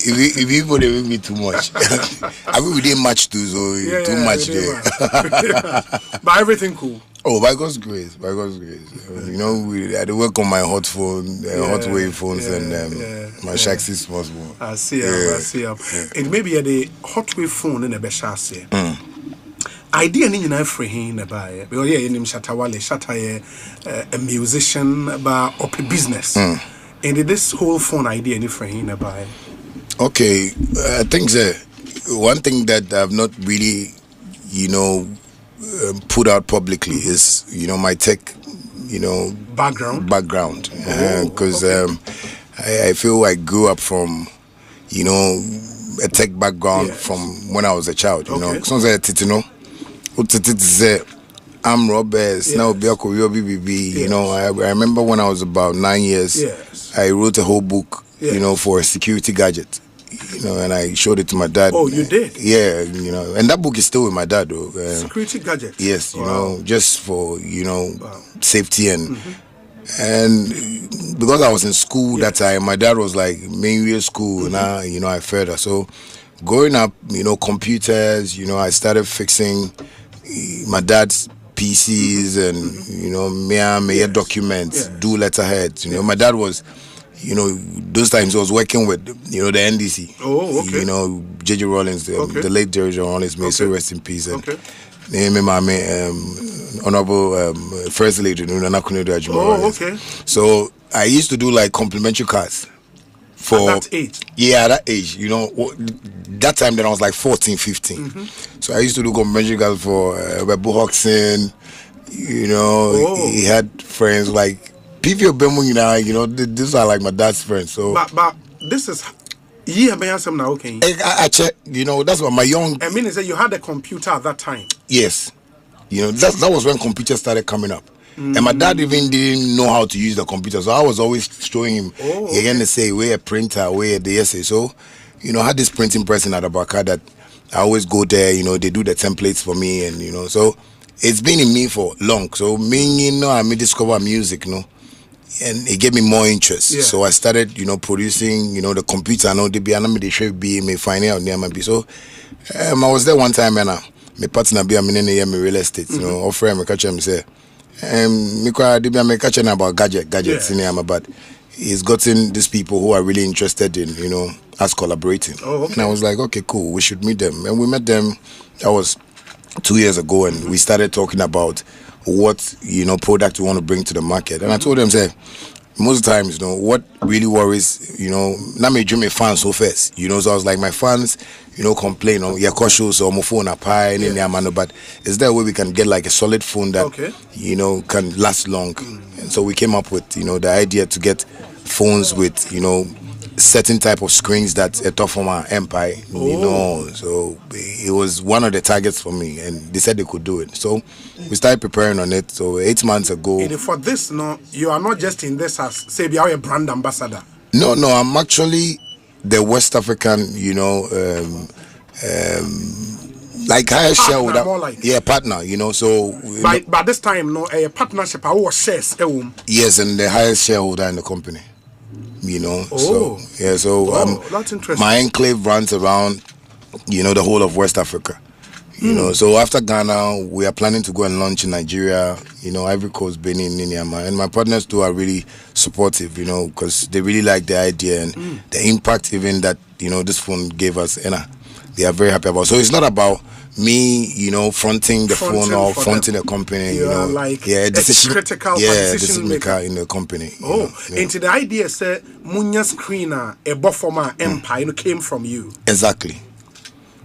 if people they make me too much. I mean, we didn't match too, so too much there. But everything cool. Oh, by God's grace, by God's grace. You know, I do work on my hot phone, hot wave phones, and my Shaxi small phone. I see. It may be the hot wave phone in a Shaxi. Idea in your free in a buy. Because yeah, in Shatta Wale, Shatta a musician about up business. And this whole phone idea in free in a buy. Okay, I think one thing that I've not really, put out publicly is my tech, background. Because I feel I grew up from, a tech background from when I was a child. I'm Roberts, now BBB. I remember when I was about 9 years, I wrote a whole book, for a security gadget. And I showed it to my dad. Oh, you did? Yeah, and that book is still with my dad, though. Security gadget. Yes, just for safety and because I was in school that time, my dad was like mainly school, and I further. So growing up, computers, I started fixing my dad's PCs and me documents, do letterheads. My dad was. Those times I was working with, the NDC. Oh, okay. JJ Rollins, the late JJ Rollins, may so rest in peace. And Honorable First Lady, Nana Kunedo. Oh, okay. So I used to do like complimentary cards. For at that age? Yeah, at that age. That time then I was like 14, 15. So I used to do complimentary cards for Bebu Hoxton. He had friends like People Bemu, these are like my dad's friends. So, but this is now. Okay. I check. That's what my young. I mean, is that you had a computer at that time? Yes. That was when computers started coming up, and my dad even didn't know how to use the computer, so I was always showing him. He gonna say, "Where a printer, where the essay." So, I had this printing press in Adabaka that I always go there. They do the templates for me, and so it's been in me for long. So me, I discover music, and it gave me more interest. So I started, producing, the computer. I know they should be me finding out near my be. So I was there one time and my partner be a real estate. Offer me catch him say, me catch about gadgets in here, but he's gotten these people who are really interested in, us collaborating. Oh, okay. And I was like, okay, cool, we should meet them. And we met them. That was 2 years ago, and we started talking about what product we want to bring to the market. And I told them, say, most times, what really worries, not me dream my fans so first, so I was like, my fans, complain, your cautious or my phone a pie, but is there a way we can get like a solid phone that can last long? And so we came up with the idea to get phones with certain type of screens that a top from our empire, so it was one of the targets for me, and they said they could do it. So we started preparing on it. So 8 months ago. And for this, you are not just in this as say you are a brand ambassador. No, I'm actually the West African, like higher shareholder, partner, So by this time, a partnership, our shares, yes, and the highest shareholder in the company. So that's interesting. My enclave runs around, the whole of West Africa. So after Ghana, we are planning to go and launch in Nigeria, Ivory Coast, Benin, Niamey, and my partners too are really supportive, because they really like the idea and the impact even that this phone gave us, and they are very happy about. So it's not about me, fronting the phone or fronting the company. Like a critical decision maker in the company. Into the idea, say, Munya screener, a buffer empire, came from you. Exactly.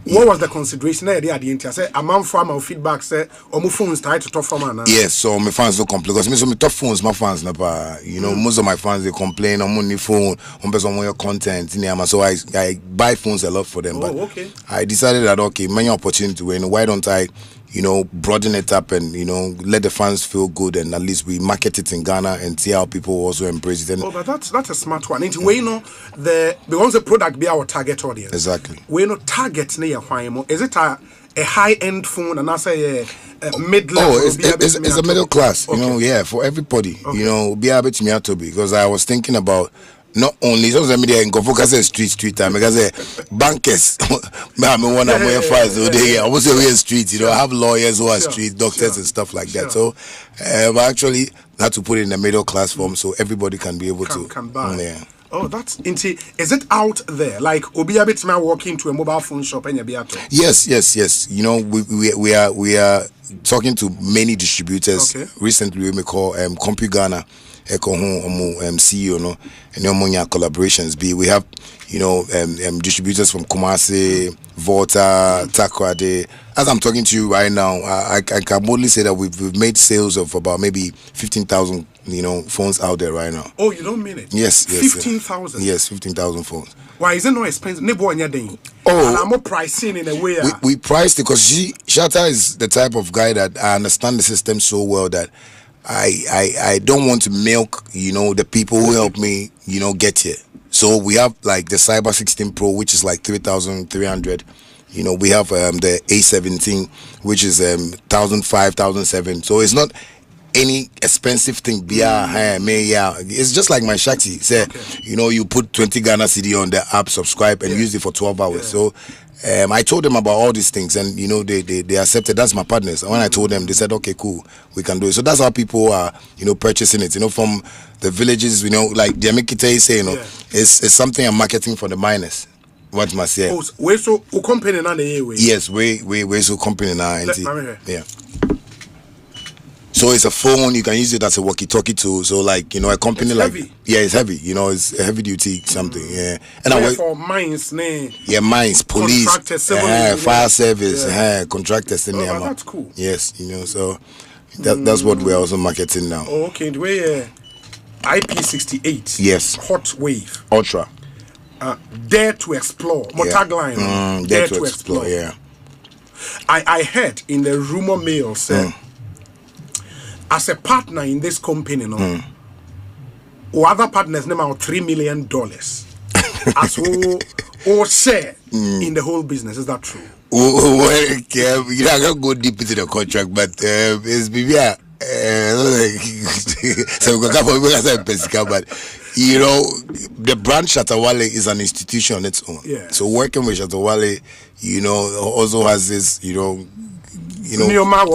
What was the consideration there? I said, a man from our feedback said, or my phones tied to top form. Yes, so my fans don't complain because my top phones, my fans never, most of my fans they complain on money phone, on some your content in so I buy phones a lot for them. Okay. I decided that many opportunity to win. Why don't I, broaden it up and let the fans feel good, and at least we market it in Ghana and see how people also embrace it. But that's a smart one. Into because the product be our target audience. Exactly. Target is it a high end phone and I say a mid level? It's a middle class. For everybody. Be able to me to because I was thinking about Not only social media and go focus on street time because bankers I mean one of my friends they also we street, you know, have lawyers who are street doctors and stuff like that. So actually had to put it in the middle class form so everybody can be able to buy. Yeah. Oh, that's into. Is it out there? Like Obiabitima walking to a mobile phone shop and Yabiato? Yes. You know, we are talking to many distributors. Okay. Recently, we may call CompuGhana, CEO, no, and Omonia collaborations. We have, you know, distributors from Kumasi, Volta, Takrade. As I'm talking to you right now, I can boldly say that we've made sales of about maybe 15,000, you know, phones out there right now. Oh, you don't mean it? Yes. 15,000. Yes, 15,000 phones. Why is it not expensive? Oh, I'm more pricing in a way. We priced it because Shatta is the type of guy that I understand the system so well that I don't want to milk, you know, the people who help me, you know, get here. So we have like the Cyber 16 Pro, which is like 3,300. You know, we have the A17, which is 1,500, 1,007. So it's not any expensive thing. It's just like my Shaxi. Say, you know, you put 20 Ghana CD on the app, subscribe, and use it for 12 hours. So I told them about all these things, and you know, they accepted. That's my partners. And when I told them, they said, okay, cool, we can do it. So that's how people are, you know, purchasing it. You know, from the villages, you know, like Diamikite is saying, you know, it's something I'm marketing for the miners. What must say? Oh, we so company na the Yes, we so company na. Yeah. So it's a phone. You can use it as a walkie-talkie tool. So like, you know, a company it's like heavy. Yeah, it's heavy. You know, it's a heavy duty something. Yeah. And I work for mines, mines, police, fire service, contractors in there. That's cool. Yes, you know. So that's what we're also marketing now. Oh, okay. The way IP68. Yes. Hot wave. Ultra. Dare to explore. Tagline. Dare to explore. Yeah. I heard in the rumor mill said, as a partner in this company, or other partners name out $3 million as who share in the whole business. Is that true? Well, you know, I can't go deep into the contract, but it's so we can but you know, the brand Shatta Wale is an institution on its own. Yeah. So working with Shatta Wale, you know, also has this, you know,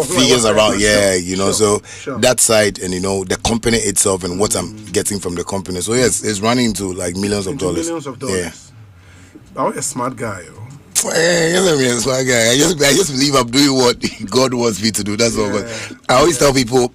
figures around, you know, so that side, and you know, the company itself and what I'm getting from the company. So yes, it's running into like millions of dollars. Yeah. I'm a smart guy. I'm smart guy. I just believe I'm doing what God wants me to do. That's all. But I always tell people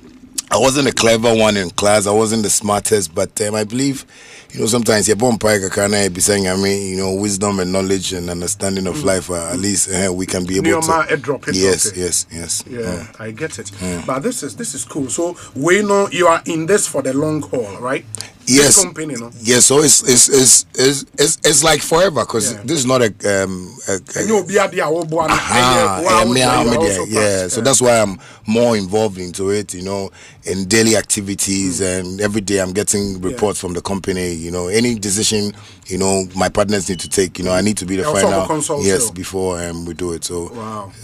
I wasn't a clever one in class. I wasn't the smartest, but I believe, you know, sometimes you're born be saying, I mean, you know, wisdom and knowledge and understanding of life. At least we can be able to. Yes. Yeah, I get it. But this is cool. So we know you are in this for the long haul, right? Yes. This company, no? Yes. So it's like forever because this is not a. So that's why I'm more involved into it. You know, in daily activities, and every day I'm getting reports from the company. You know, any decision, you know, my partners need to take. You know, I need to be the final. Yes, before we do it. So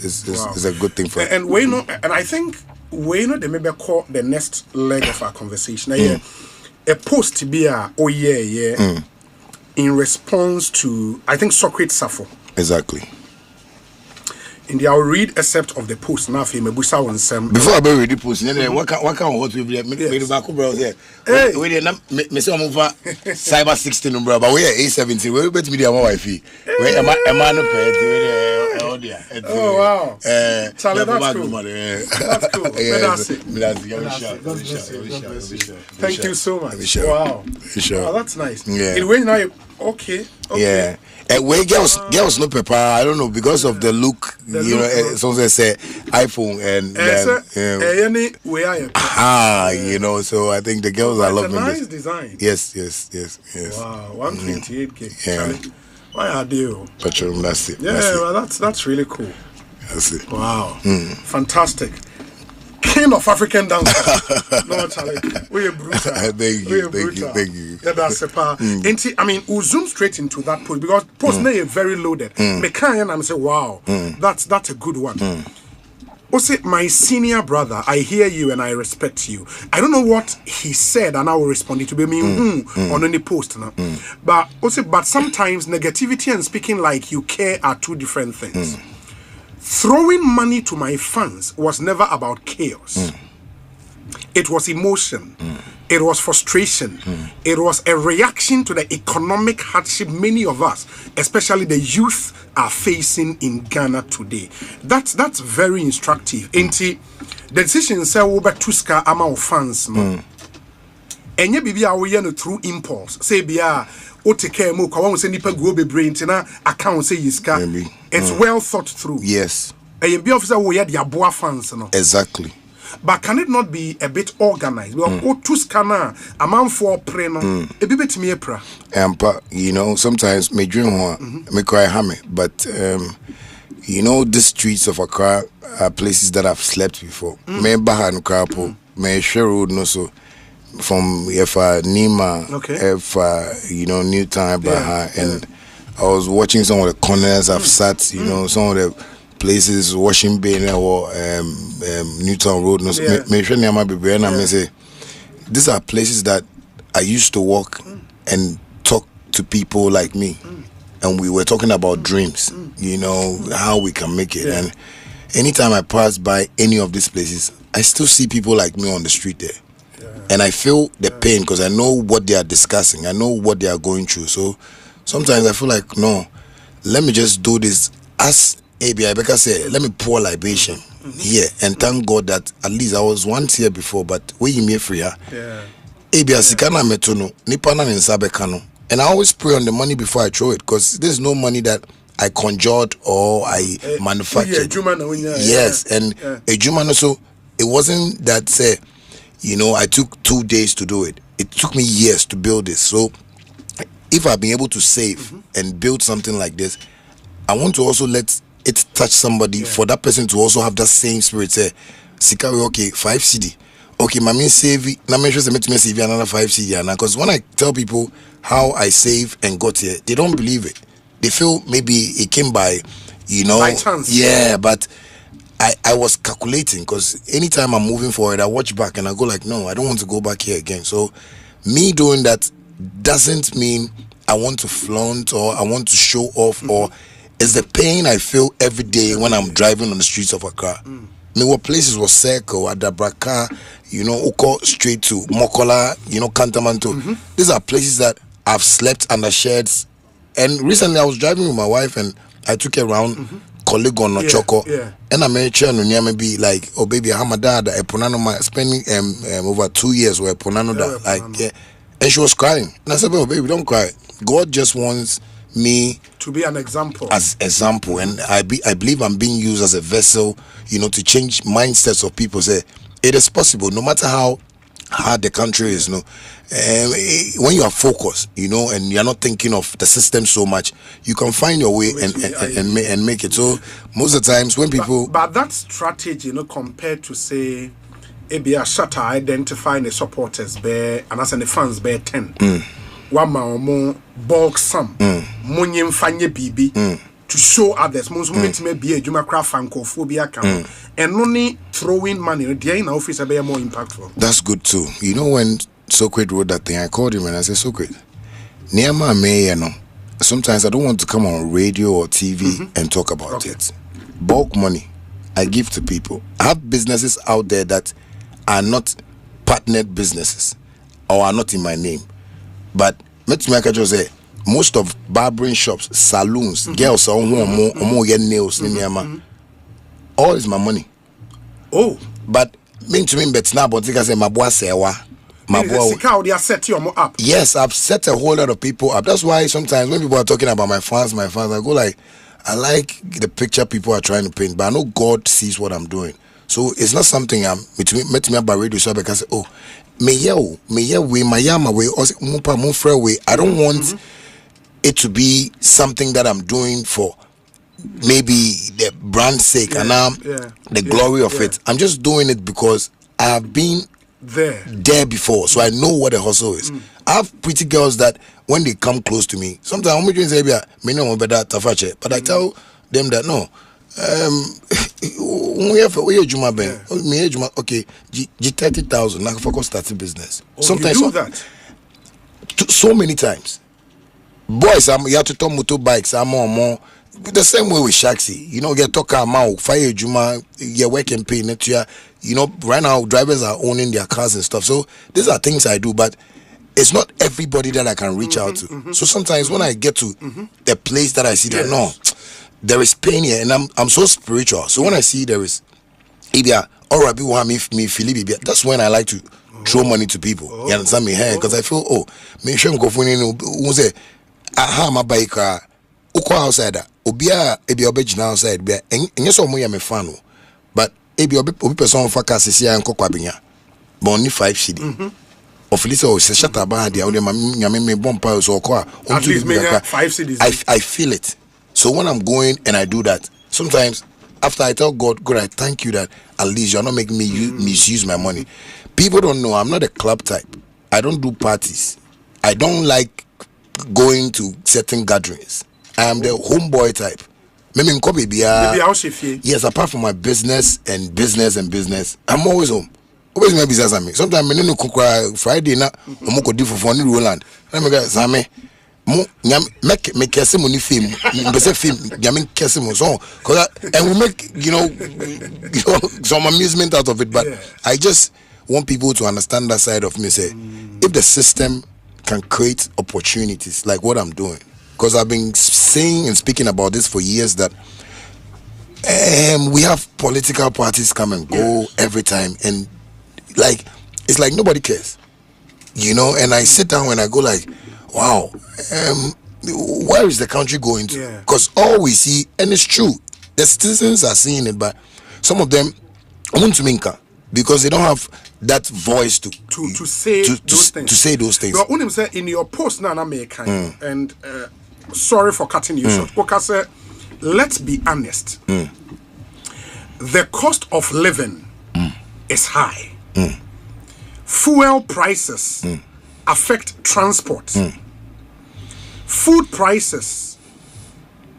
it's a good thing for. And we know, and I think we know they maybe call the next leg of our conversation. A post to be in response to, I think, Socrates Safo. Exactly. And I'll read a excerpt of the post now. Before I read the post, what can what we made back browser? We didn't Cyber 16 bro, but we are A17. We bet me the wife. We am oh wow. That's cool. Thank you so much. Wow. Oh, that's nice. Yeah. Okay. Yeah. Where girls no paper, I don't know, because of the look, you know, some say iPhone and you know, so I think the girls are loving nice this. Design. Yes. Wow, 128K. Yeah. Why are they? Petrol, that's it. Yeah, well, that's really cool. That's it. Wow. Fantastic. King of African Dancehall. No, Charlie. We're brutal. Thank you. Yeah, that's a part. I mean, we'll zoom straight into that post because post is very loaded. Me can and say, wow, that's a good one. Also, my senior brother, I hear you and I respect you. I don't know what he said, and I will respond to be on any post. No? But also, but sometimes negativity and speaking like you care are two different things. Throwing money to my fans was never about chaos. It was emotion. It was frustration. It was a reaction to the economic hardship many of us, especially the youth, are facing in Ghana today. That's very instructive. The decision say over Tuska ama of fans. Enye bibi a we no through impulse. Say bia o take care mo kwa won say nipa go be brain tina account say yiska. It's well thought through. Yes. Enye bi officer we ya the aboa fans no. Exactly. But can it not be a bit organized? Well, Tuskana, a man for preno, a bit me pra. You know, sometimes me dream one, me cry hammy, but you know, the streets of Accra are places that I've slept before. Me Bahan Krapo, me Sherwood no so from Nima, you know, Newtown Baha, and I was watching some of the corners I've sat, you know, some of the places, Washington Bay or Newtown Road. No, say these are places that I used to walk and talk to people like me, and we were talking about dreams. You know how we can make it. And anytime I pass by any of these places, I still see people like me on the street there, and I feel the pain because I know what they are discussing. I know what they are going through. So sometimes I feel like no, let me just do this as. Rebecca said, let me pour libation here and thank God that at least I was once here before, but we me free her. Sikana metono, nipana nsabekano. And I always pray on the money before I throw it because there's no money that I conjured or I manufactured. Yes, and a Jumano, so it wasn't that say, you know, I took 2 days to do it. It took me years to build this. So if I've been able to save and build something like this, I want to also let it touch somebody for that person to also have that same spirit. Say, Sikawe, okay, 5 CD. Okay, my mean save it. Now make sure me save another 5 CD. Because when I tell people how I save and got here, they don't believe it. They feel maybe it came by, you know, by chance. Yeah, but I was calculating because anytime I'm moving forward, I watch back and I go like, no, I don't want to go back here again. So me doing that doesn't mean I want to flaunt or I want to show off or it's the pain I feel every day when I'm driving on the streets of Accra. Me what places was Circle, Adabraka, you know, Oko straight to Mokola, you know, Kantamanto. These are places that I've slept under sheds. And recently I was driving with my wife and I took her around colleague on Choco. And I made sure maybe like, oh baby, I'm a dad, Ponano spending over 2 years where Ponano like and she was crying. And I said, oh baby, don't cry. God just wants me to be an example, as example, and I believe I'm being used as a vessel, you know, to change mindsets of people. Say it is possible, no matter how hard the country is. No, when you are focused, you know, and you are not thinking of the system so much, you can find your way and make it. So most of the times when people, but that strategy, you know, compared to say, maybe a Shatta identifying the supporters bear and as the fans bear 10. One more bulk sum, money fanye bibi to show others. Most women may be a Juma craft francophobia camp and only throwing money. The in office are more impactful. That's good too. You know when Socrates wrote that thing, I called him and I said, Socrates, Niama me, you know, sometimes I don't want to come on radio or TV and talk about it. Bulk money I give to people. I have businesses out there that are not partnered businesses or are not in my name. But let's make just say most of barbering shops, saloons, girls are more get nails all is my money. Oh, but mean to me, but now, but I say my boy sewa. My boy, they are set you up. Yes, I've set a whole lot of people up. That's why sometimes when people are talking about my fans, I go like, I like the picture people are trying to paint, but I know God sees what I'm doing. So it's not something I'm met me by radio so because oh. Me we my yama way or mupa mufra way. I don't want it to be something that I'm doing for maybe the brand's sake and the glory of it. I'm just doing it because I've been there before, so I know what the hustle is. I have pretty girls that when they come close to me, sometimes I'm doing say me no better tafache, but I tell them that no. We have Juma Ben. Me Juma. Okay, G 30,000. Now focus starting business. Sometimes you do that. So many times. Boys, you have to talk motorbikes. I'm more. The same way with Shaxi. You know, get talk about fire Juma. Your work and pay net. You know, right now drivers are owning their cars and stuff. So these are things I do, but it's not everybody that I can reach out to. So sometimes when I get to the place that I see that no, there is pain here, and I'm so spiritual. So when I see there is Ibia or Rabbi want me feel Ibia, that's when I like to throw money to people. You understand me? Hey, because I feel me sure go for who say aha my bike uko outside obia Ibia obejina outside be enye so mo ya me fan but Ibia obi person for car sisia nko kwabenya but only 5 cedi. Of least Shatta Wale dia me bompa so kwa at least me 5 cedis. I feel it. So when I'm going and I do that, sometimes after I tell God, I thank you that at least you're not making me misuse my money. People don't know I'm not a club type. I don't do parties. I don't like going to certain gatherings. I am the homeboy type. Yes, apart from my business, I'm always home. Always my business at me. Sometimes I no cook Friday na I'm go do for funny Roland. Let me get Sammy. Make kese money film. Mbese film. Jamin kese mo so. Cause and we make some amusement out of it. But I just want people to understand that side of me. Say, if the system can create opportunities like what I'm doing, because I've been saying and speaking about this for years that we have political parties come and go every time, and like it's like nobody cares, you know. And I sit down and I go like, wow, where is the country going to? Because all we see, and it's true, the citizens are seeing it, but some of them want to minka because they don't have that voice to say those things. But say in your post now, and sorry for cutting you short, because let's be honest, the cost of living is high. Fuel prices affect transport. Food prices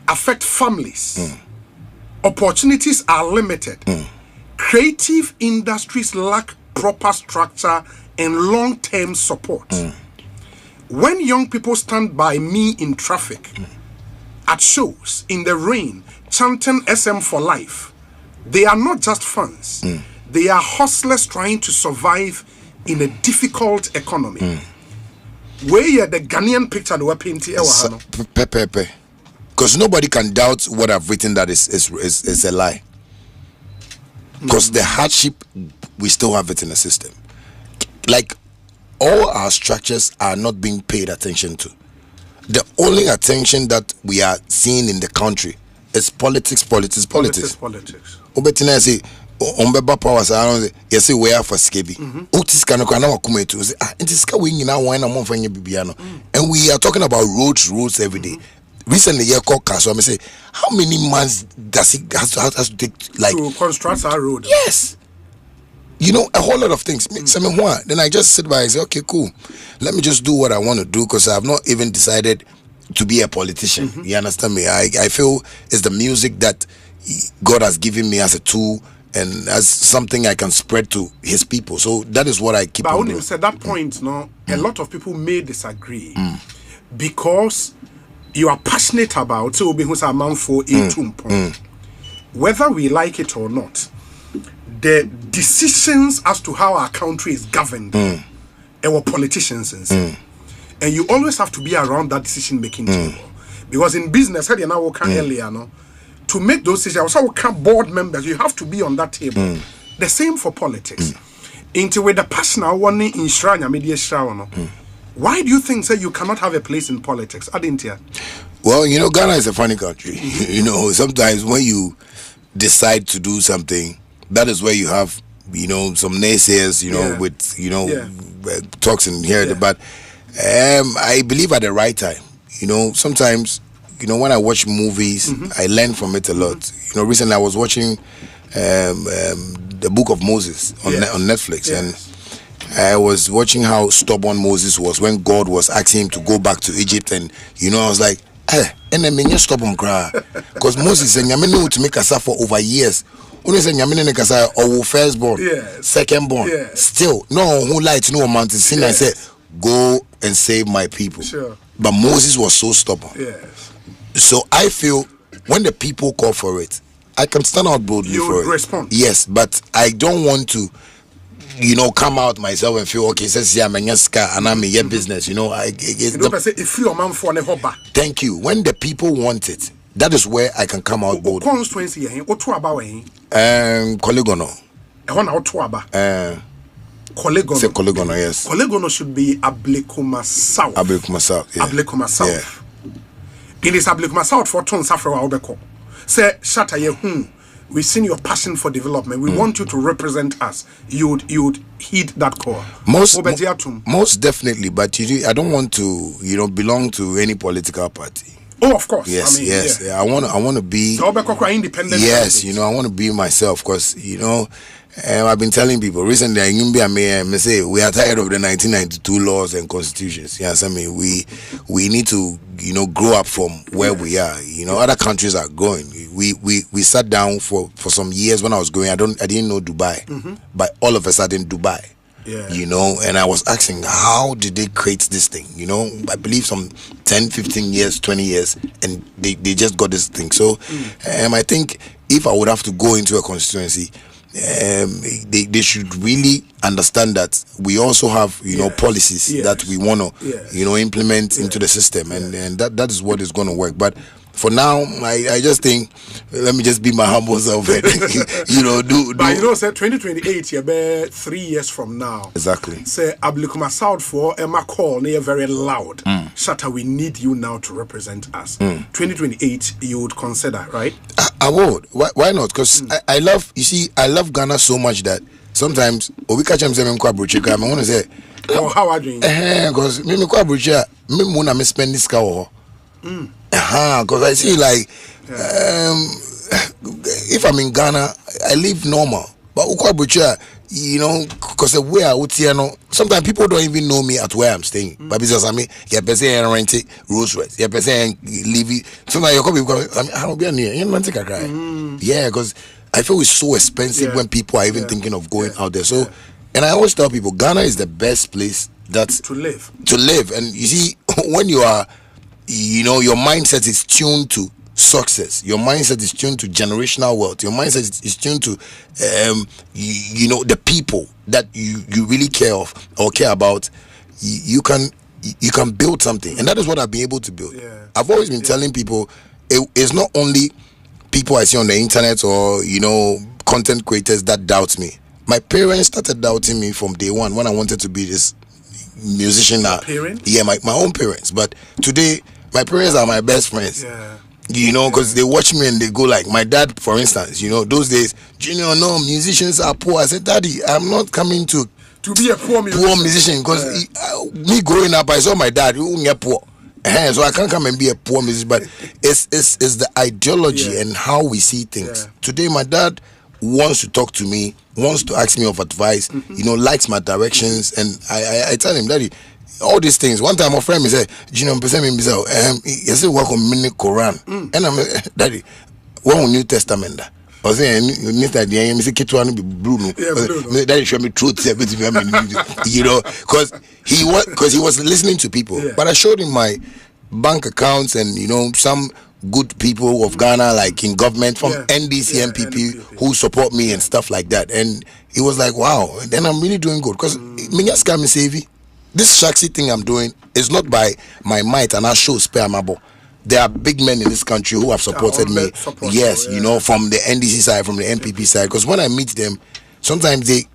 affect families. Opportunities are limited. Creative industries lack proper structure and long-term support. When young people stand by me in traffic, at shows, in the rain, chanting SM for life, they are not just fans. They are hustlers trying to survive in a difficult economy. Where the Ghanaian picture we're painting, because nobody can doubt what I've written that is a lie. Because the hardship, we still have it in the system. Like all our structures are not being paid attention to. The only attention that we are seeing in the country is politics. Obetina say ombeba powers around say we are for skebi. Otis kanoko na wakume to say intiska we nyina wan na monfanye bibia no. And we are talking about roads every day. Recently here called Kaso, I say how many months does it has to take like to construct our road? Yes. You know, a whole lot of things. Then I just sit by and say, okay, cool. Let me just do what I want to do because I have not even decided to be a politician. You understand me? I feel it's the music that God has given me as a tool and as something I can spread to his people. So that is what I keep on doing. But when you said that point, no, a lot of people may disagree because you are passionate about whether we like it or not. The decisions as to how our country is governed, our politicians, and you always have to be around that decision-making table. Because in business, had you now work earlier, no, to make those decisions, also board members, you have to be on that table. The same for politics. Into with the personal one in Shrine, media shower. Why do you think you cannot have a place in politics? Adintia? Well, you know, Ghana is a funny country. You know, sometimes when you decide to do something, that is where you have, you know, some naysayers, you know, with, you know, talks in here. But I believe at the right time, you know, sometimes, you know, when I watch movies, I learn from it a lot. You know, recently I was watching the Book of Moses on Netflix. And I was watching how stubborn Moses was when God was asking him to go back to Egypt. And, you know, I was like, and then me stop on cry because Moses and Yamino to make us for over years. Only say Yamino Kasa or firstborn, secondborn, still no who light no amount to sin. I said, go and save my people. Sure. But Moses was so stubborn. Yes. So I feel when the people call for it, I can stand out boldly for it. Respond. Yes, but I don't want to, come out myself and feel okay. Says yeah, and I'm a business. If you are man for thank you. When the people want it, that is where I can come out bold. Constituency, Kolegono. Kolegono, yes. Kolegono should be Ablekuma South. Ablekuma South, yeah. Ablekuma South. Yeah. It is Ablekuma South for Ton Safra Obeko. Say, Shatta Wale, we've seen your passion for development. We want you to represent us. You'd heed that call. Most definitely, but I don't want to, belong to any political party. Oh, of course. Yes, I want to be independent. Yes, I want to be myself because I've been telling people recently. I say we are tired of the 1992 laws and constitutions. Yes, I mean we need to grow up from where we are. Other countries are going. We sat down for some years when I was going. I didn't know Dubai, but all of a sudden Dubai. Yeah. And I was asking, how did they create this thing? I believe some 10, 15 years, 20 years, and they just got this thing. So I think if I would have to go into a constituency, they should really understand that we also have, policies that we want to, implement into the system, and that is what is going to work. But for now, I just think, let me just be my humble self. But 2028, you be 3 years from now. Exactly. Say, Ablekuma South for Emma call, near very loud. Shatta, we need you now to represent us. 2028, you would consider, right? I would. Why not? Because I love Ghana so much that sometimes, we catch them saying, I want to say, how are you doing? Because me spend this car. Because I see if I'm in Ghana, I live normal. But because the way I would see, sometimes people don't even know me at where I'm staying. But because I mean, you're person rent it, Rolls Royce, you're person leave it. Sometimes you come because I don't be near. Yeah, because I feel it's so expensive when people are even thinking of going out there. So, and I always tell people, Ghana is the best place to live. And you see, when you are, your mindset is tuned to success. Your mindset is tuned to generational wealth. Your mindset is tuned to, the people that you really care about. You can build something, and that is what I've been able to build. I've always been telling people, it's not only people I see on the internet or content creators that doubt me. My parents started doubting me from day one when I wanted to be this musician. Yeah, my own parents. But today, my parents are my best friends. Because they watch me and they go like, my dad, for instance, those days, Junior, no, musicians are poor. I said, Daddy, I'm not coming to be a poor musician because me growing up, I saw my dad who was poor. So I can't come and be a poor musician, but it's the ideology and how we see things. Today, my dad wants to talk to me, wants to ask me of advice, likes my directions, and I tell him, Daddy, all these things. One time, my friend me said, you said work on mini Quran, and I'm Daddy, what on New Testament? I was saying, you that the me say Kitwan be blue. Daddy show me truth, because he was listening to people. But I showed him my bank accounts and some good people of Ghana, like in government, from NDC, MPP, who support me and stuff like that. And he was like, wow, then I'm really doing good. Because this Shaxi thing I'm doing is not by my might and I show spare my bo. There are big men in this country who have supported me. Yes, from the NDC side, from the MPP side. Because when I meet them, sometimes they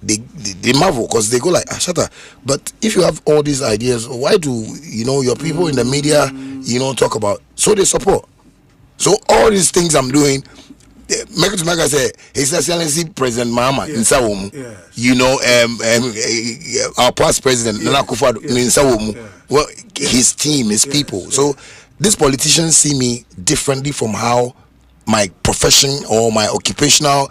marvel because they go like, Shatta, but if you have all these ideas, why do your people in the media talk about? So they support. So all these things I'm doing, Mega say His Excellency President Mahama in Sawomu, our past president Nana Akufo-Addo in Sawomu. Well, his team, his people. So these politicians see me differently from how my profession or my occupational,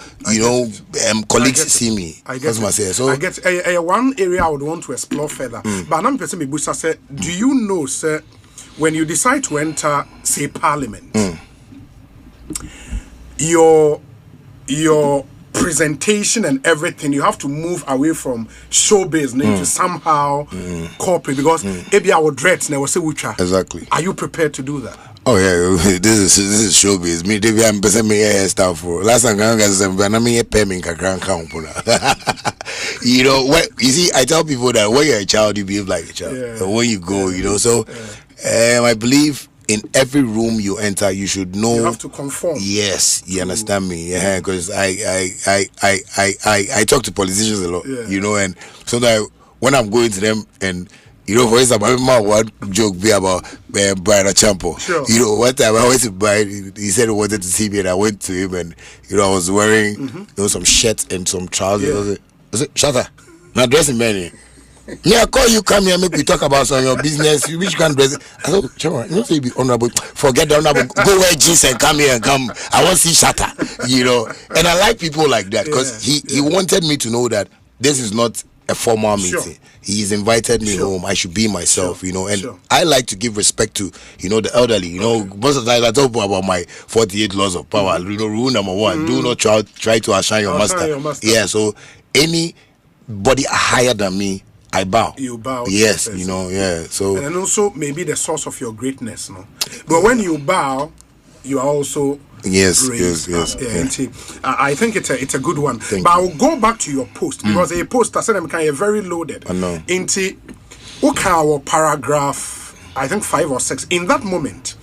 colleagues see me. I get one area I would want to explore further. But I'm person me say, do you know, sir, when you decide to enter say Parliament, your presentation and everything, you have to move away from showbiz to somehow corporate, because maybe our dreads never say which. Exactly. Are you prepared to do that? Oh yeah, this is showbiz. Me, they be I'm person me hairstyle for. Last time I got some, but I mean payment grand count. You know what? You see, I tell people that when you're a child, you behave like a child. Yeah. When you go, you know. So, I believe in every room you enter, you should know. You have to conform. Yes, you understand me. Yeah, because I talk to politicians a lot. Yeah. You know, and sometimes when I'm going to them and. You know, for instance, I remember one joke be about Brian Achampo. Sure. You know, one time I went to Brian, he said he wanted to see me, and I went to him, and you know, I was wearing you know, some shirts and some trousers. I said, Shatta, now dressing man. Yeah, I call you, come here, make we talk about some of your business. Which kind of dress? I said, Chama, you don't say be honorable. Forget the honorable. Go wear jeans and come here and come. I want to see Shatta. You know, and I like people like that because he wanted me to know that this is not a formal meeting. Sure. He's invited me home. I should be myself, you know, and I like to give respect to, you know, the elderly. You know, most of the time I talk about my 48 laws of power. You know, rule number one: do not try to outshine your master. Yeah, so anybody higher than me, I bow. You bow. Yes, you know, yeah. So and also maybe the source of your greatness, no. But when you bow, you are also. Yes. I think it's a good one. Thank but you. I'll go back to your post because a post I said I'm kind of very loaded. I know. Into our paragraph, I think 5 or 6. In that moment,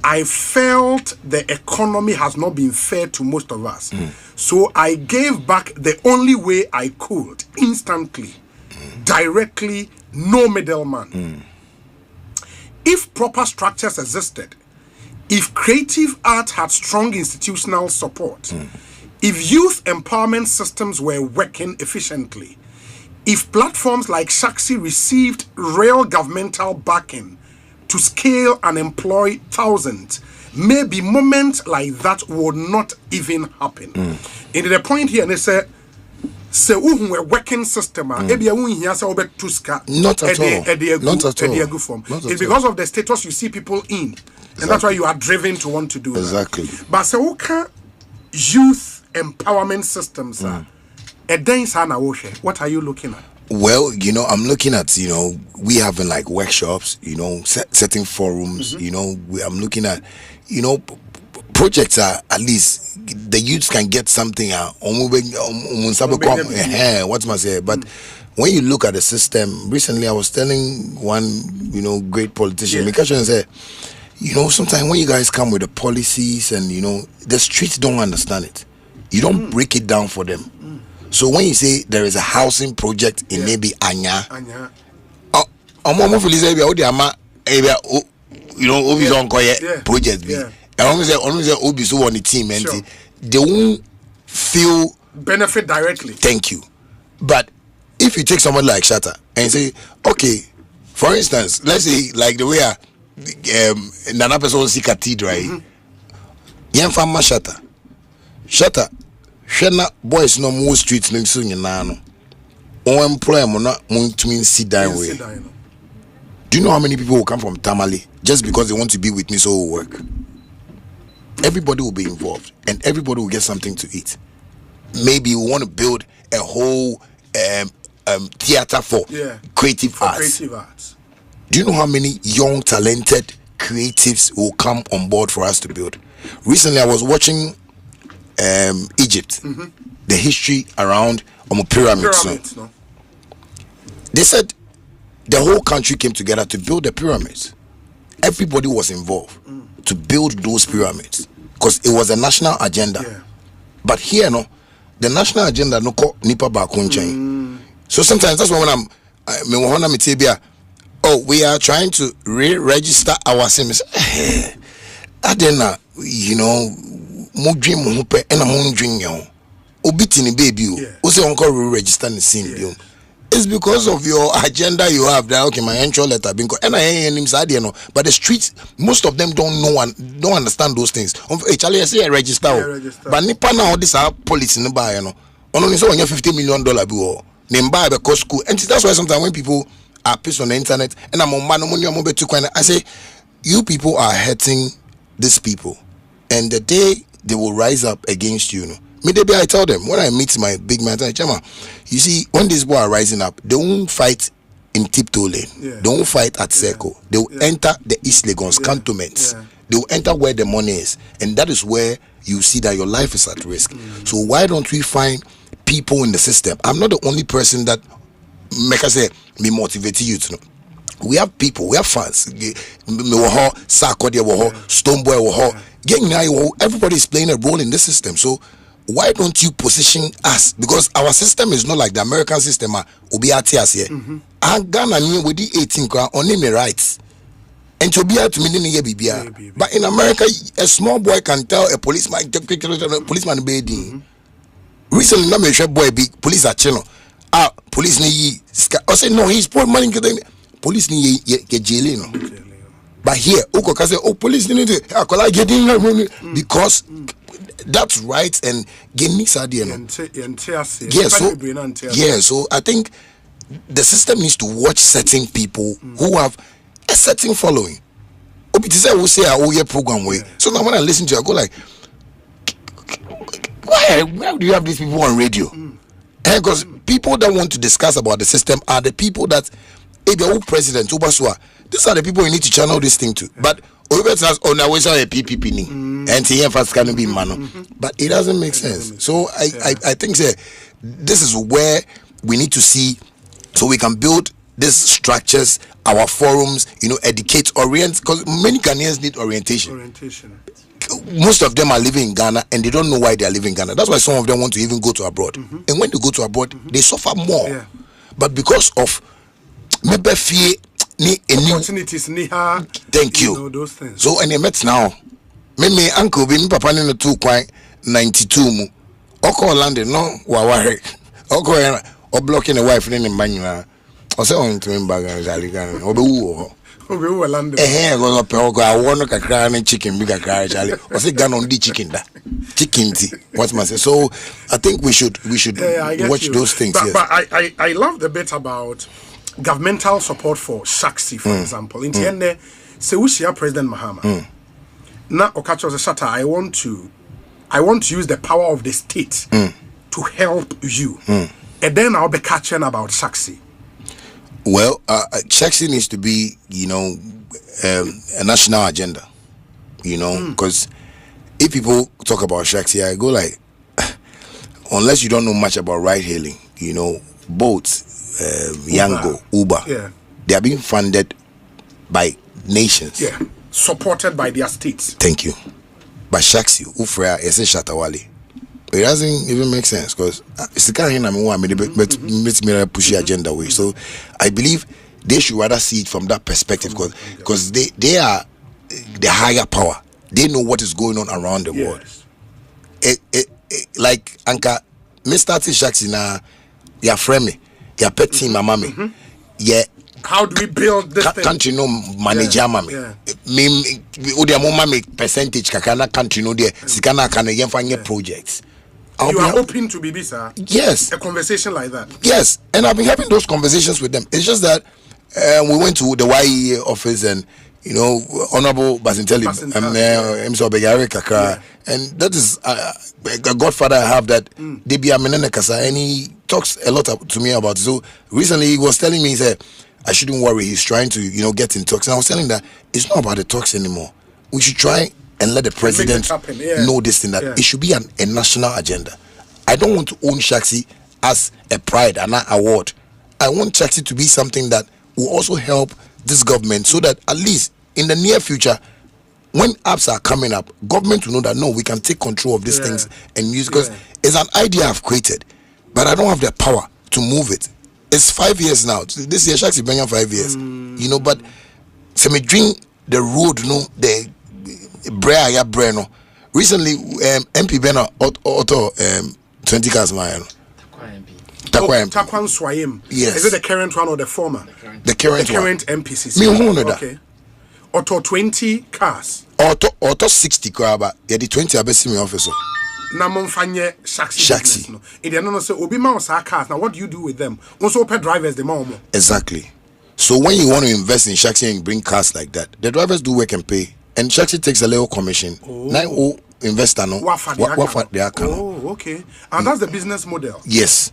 I felt the economy has not been fair to most of us. So I gave back the only way I could, instantly, directly, no middleman. If proper structures existed, if creative art had strong institutional support, if youth empowerment systems were working efficiently, if platforms like Shaxi received real governmental backing to scale and employ thousands, maybe moments like that would not even happen. And the point here, they say, a working system, not at all. Not at all. It's because of the status you see people in. And that's why you are driven to want to do exactly. That. But so youth empowerment systems what are you looking at? Well, you know, I'm looking at, you know, we having like workshops, you know, setting forums, you know, I'm looking at, you know, projects are at least the youths can get something what's my say, but when you look at the system, recently I was telling one, you know, great politician, said, you know, sometimes when you guys come with the policies and, you know, the streets don't understand it. You don't break it down for them. So when you say there is a housing project in maybe Anya, you know, Obi's on project B. And only say Obi so on the team and they won't feel benefit directly. Thank you. But if you take someone like Shatta and say, okay, for instance, let's say like the way Nana person see cathedral. Yen fama Shatta. Shena boys no more streets no so nyina no. O employ mo na mo ntumi sit down way. Do you know how many people will come from Tamale just because they want to be with me so it will work? Everybody will be involved and everybody will get something to eat. Maybe we want to build a whole theater for creative arts. Do you know how many young, talented creatives will come on board for us to build? Recently, I was watching Egypt, the history around pyramids. No? They said the whole country came together to build the pyramids. Everybody was involved to build those pyramids because it was a national agenda. But here, no, the national agenda no ko nipa ba kunchen. So sometimes that's why when we are trying to re-register our sims. Adena, you know, mo dream mo pe and mo dream yo. Obitini baby o say onko re-register the sim. It's because of your agenda you have that okay my intro letter been and but the streets most of them don't know and don't understand those things. Actually I say register. But nipa now this are policy no buy no. Only so on your $50 million bill. Name buy because school and that's why sometimes when people are pissed on the internet and I'm on man I say you people are hurting these people, and the day they will rise up against you, maybe I tell them when I meet my big man, I tell them, you see, when these boys are rising up, they won't fight in tiptoe lane. They won't fight at circle. They will enter the East Lagos cantonments. They will enter where the money is, and that is where you see that your life is at risk. So why don't we find people in the system? I'm not the only person that make us say me motivate you to know. We have people, we have fans. Stoneboy, everybody is playing a role in this system. So why don't you position us? Because our system is not like the American system. And Ghana with the 18 on my rights. And to be able to me, but in America, a small boy can tell a policeman bedding. Recently, no me boy big police are channel. Police ni I say no, he's poor money. Police ni get jail. But here, police need to because that's right and so I think the system needs to watch certain people who have a certain following. Will say program way. So now when I listen to you, I go like, why do you have these people on radio? Because people that want to discuss about the system are the people that president these are the people you need to channel this thing to. But on our way a PPP and here first can be man. But it doesn't make sense. So I think this is where we need to see so we can build these structures, our forums, educate, orient, because many Ghanaians need orientation. Most of them are living in Ghana and they don't know why they are living in Ghana. That's why some of them want to even go to abroad. And when they go to abroad, they suffer more. But because of maybe fear, opportunities, thank you. Those things. So and they met now. Me uncle be papa in the 2.92 mu. Oko London no waware. Oko or blocking a wife in the man. I say on to him bag and Obewu. Obewu London. Go up. I want a cry and chicken, bigger cry, Charlie. I say gun on the chicken da. Chicken tea. What's my say? So I think we should watch those things. But I love the bit about governmental support for Shaxi, for example. In the end, say we see President Mahama. Now Okacho Shatta, I want to use the power of the state to help you. And then I'll be catching about Shaxi. Well, Shaxi needs to be, a national agenda. Because if people talk about Shaxi, I go like, unless you don't know much about ride hailing, boats, Yango, Uber, they are being funded by nations. Yeah, supported by their states. Thank you. But Shaxi, Ufrea, I say Shatta Wale. It doesn't even make sense because it's the kind of thing I'm push the agenda way. So I believe they should rather see it from that perspective because they are the higher power. They know what is going on around the world. Like Anka, me started Shaxi now. Your friend me, your pet team, my mommy. Yeah. How do we build this thing? Country no manager mommy. Me, udia mo mommy percentage kakana country no there. Sikana kana yenfanye projects. You are open to be sir. Yes. A conversation like that. Yes, and I've been having those conversations with them. It's just that we went to the YEA office and Honorable Basintelli, and that is a godfather I have that they be a menenekasa, and he talks a lot to me about it. So recently he was telling me, he said I shouldn't worry, he's trying to get in talks, and I was telling him that it's not about the talks anymore. We should try and let the president know this thing, that it should be a national agenda. I don't want to own Shaxi as a pride and an award. I want Shaxi to be something that will also help this government, so that at least in the near future, when apps are coming up, government will know that no, we can take control of these things and use, because it's an idea I've created, but I don't have the power to move it. It's 5 years now. This year Shaxi been 5 years, but so me drink the road, the Breno. Recently, MP Bena auto 20 cars mile. Takwan Swayim. Yes. Is it the current one or the former? The current MPCC. Me who know that? Okay. Auto 20 cars. Auto 60 car, but yeah, the 20 abesi me officer. Na monfanye Shaxi. No. If you don't say obi ma osa cars, now what do you do with them? Also pay drivers the more. Exactly. So when you want to invest in Shaxi and bring cars like that, the drivers do work and pay, and Shaxi takes a little commission. Now, investor no, what they are. Oh, okay. And that's the business model. Yes.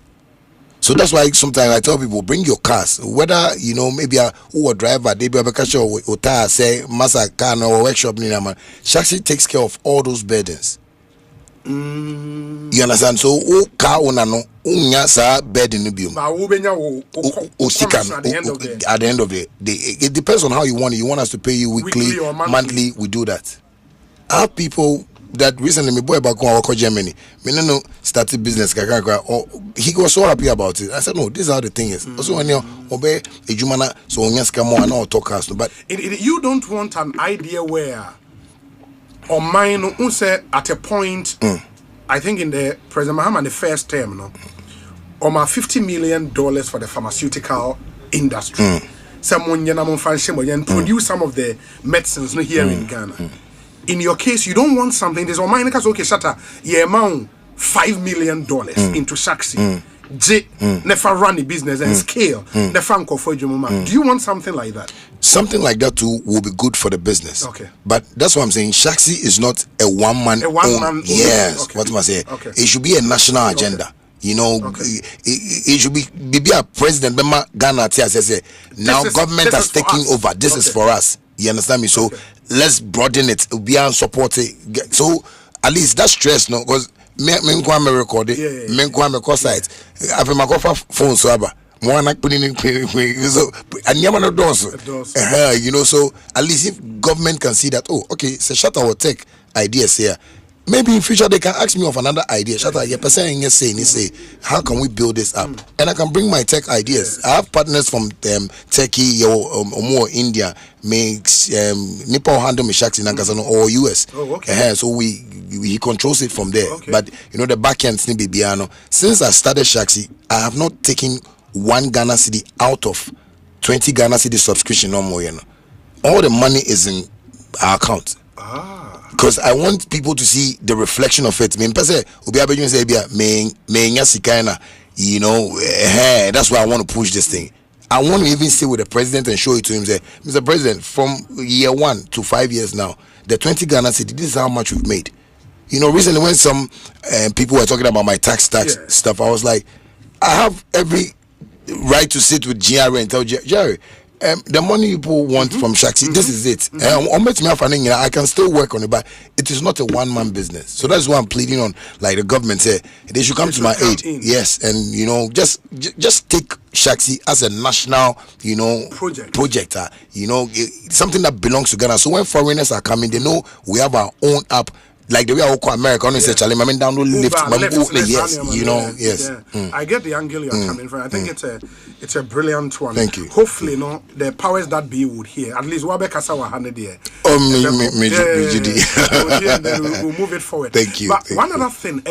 So that's why sometimes I tell people, bring your cars. Whether maybe a driver, they be a catcher or say massa car or workshop. Shaxi takes care of all those burdens. You understand? So car owner no unya sa burden no biom. At the end of the day, it depends on how you want it. You want us to pay you weekly or monthly? We do that. I have people that recently me boy back home Germany. Me no started business or he was so happy about it. I said no, this is how the thing is. Also when you obey a jumana so only scam and all talk us but you don't want an idea where or mine say at a point I think in the President Mahama the first term or my $50 million for the pharmaceutical industry. Someone produce some of the medicines here in Ghana. In your case, you don't want something. There's mine because okay, Shatta, yeah, amount $5 million into Shaxi. Never run the business and scale. Never for Do you want something like that? Something like that too will be good for the business. Okay. But that's what I'm saying. Shaxi is not a one-man. Yes. Okay. What am I saying? Okay. It should be a national agenda. Okay. It should be a president. Ghana say now government has taken over. This is for us. You understand me? So let's broaden it. Be and support it. So at least that stress, no, because me record it. Me site. After my phone so one so so at least if government can see that, oh, okay, so Shatta will take ideas here. Maybe in future they can ask me of another idea. Shatta, say, how can we build this up? And I can bring my tech ideas. I have partners from Turkey or more India, makes Nepal handle me Shaxi in Nagasano or US. Oh, okay. So he controls it from there. Okay. But the back end Bibiano. Since I started Shaxi, I have not taken one Ghana city out of 20 Ghana city subscription no more. All the money is in our account. Because I want people to see the reflection of it. That's why I want to push this thing. I want to even sit with the president and show it to him. Say, Mr. President, from year 1 to 5 years now, the 20 Ghana city, this is how much we've made. Recently when some people were talking about my tax stuff, I was like, I have every right to sit with GRA and tell Jerry, the money people want from Shaxi, this is it. I can still work on it, but it is not a one-man business. So that's why I'm pleading on, like the government say, they should come to my aid. Yes, and just take Shaxi as a national, project. Something that belongs to Ghana. So when foreigners are coming, they know we have our own app. Like the way I call America, I say, Charlie, download lift. Yes. I get the angle you're coming from. I think it's a brilliant one. Thank you. Hopefully, the powers that be would hear. At least Wabe Kasawa Hane there. We'll move it forward. Thank you. But one other thing,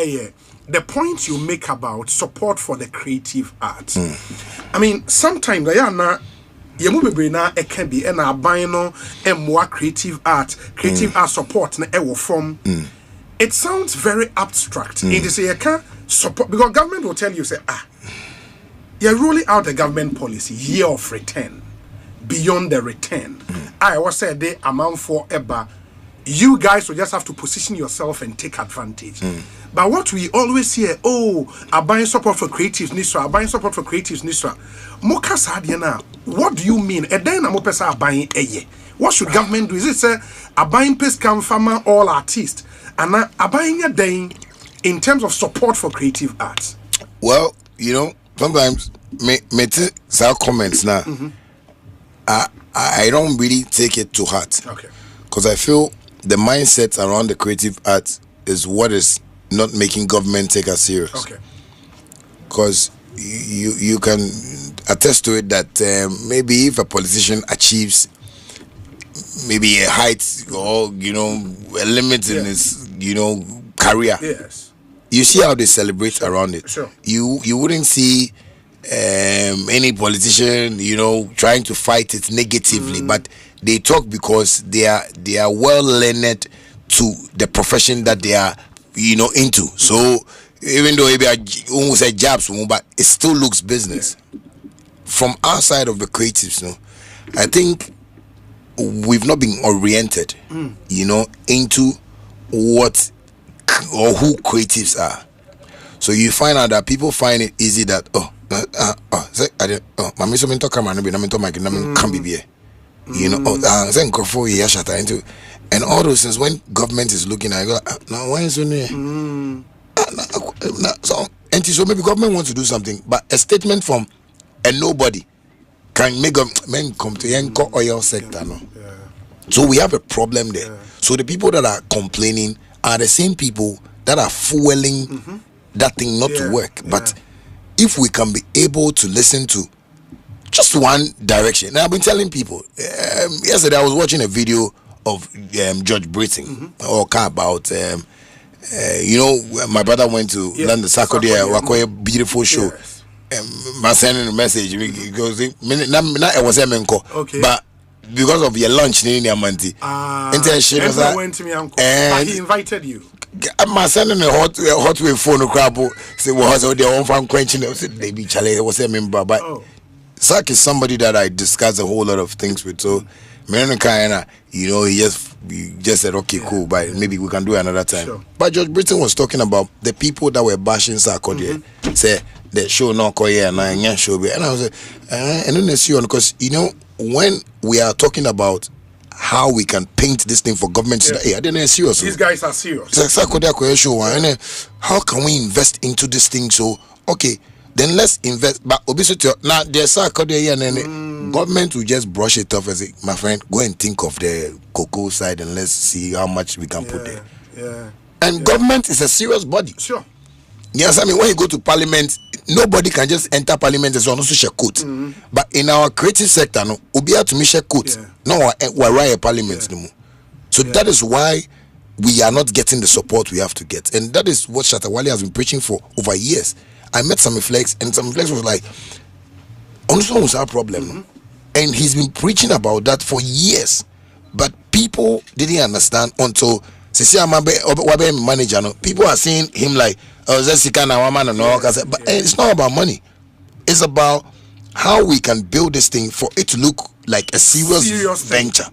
the point you make about support for the creative arts. I mean, sometimes it can be an albino and more creative art support from. It sounds very abstract. It is a can support because government will tell you say you're rolling out the government policy year of return beyond the return. I was said the amount for ever. You guys will just have to position yourself and take advantage. But what we always hear, I'm buying support for creatives, Nisra, I'm buying support for creatives, Nisra. Moka Sadiana, what do you mean? And then I'm buying a what should government do? Is it say a buying pace come farmer all artists? And a buying a day in terms of support for creative arts? Well, sometimes me some comments now. I don't really take it to heart. Okay. Because I feel the mindset around the creative arts is what is not making government take us serious. Okay. Because you can attest to it that maybe if a politician achieves maybe a height or a limit in his career, you see how they celebrate around it. Sure. You wouldn't see any politician trying to fight it negatively, but they talk because they are well learned to the profession that they are into. So even though maybe I almost say jobs, but it still looks business. From our side of the creatives, I think we've not been oriented, you know, into what or who creatives are. So you find out that people find it easy that my so mentor camera no be na mentor mic na men can be here. You know, then for year Shatta into and all those things. When government is looking at now, why is it so? And so maybe government wants to do something, but a statement from a nobody can make men come to the oil sector. No, so we have a problem there. So the people that are complaining are the same people that are fueling that thing not to work. But if we can be able to listen to just one direction. Now I've been telling people. Yesterday I was watching a video of George Britain about you know, my brother went to London Saturday. A beautiful show. I sending a message because it was a but because of your lunch in your money. And went to me, uncle. And he invited you. I'm sending a hot wave phone crab. Say was their own fan quenching. They be challenge. Was a member, but Sak is somebody that I discuss a whole lot of things with. So, you know, he just said, okay, cool, but maybe we can do it another time. Sure. But George Britain was talking about the people that were bashing Sarkodie. Say the show no koye and show be, and I was like, and then see on because you know when we are talking about how we can paint this thing for government, I didn't serious. These guys are serious. It's like Sarkodie koye show, and how can we invest into this thing? So okay. Then let's invest. But obviously, now there's a and then government will just brush it off and say, my friend, go and think of the cocoa side and let's see how much we can put there. And government is a serious body. Sure. Yes, I mean when you go to parliament, nobody can just enter parliament as also share coat. But in our creative sector, no, we have to make share coat. No, we're right parliament no more. So that is why we are not getting the support we have to get, and that is what Shatta Wale has been preaching for over years. I met some Flex, and some Flex was like, honestly, was our problem. And he's been preaching about that for years. But people didn't understand until manager. People are seeing him like, but it's not about money. It's about how we can build this thing for it to look like a serious venture.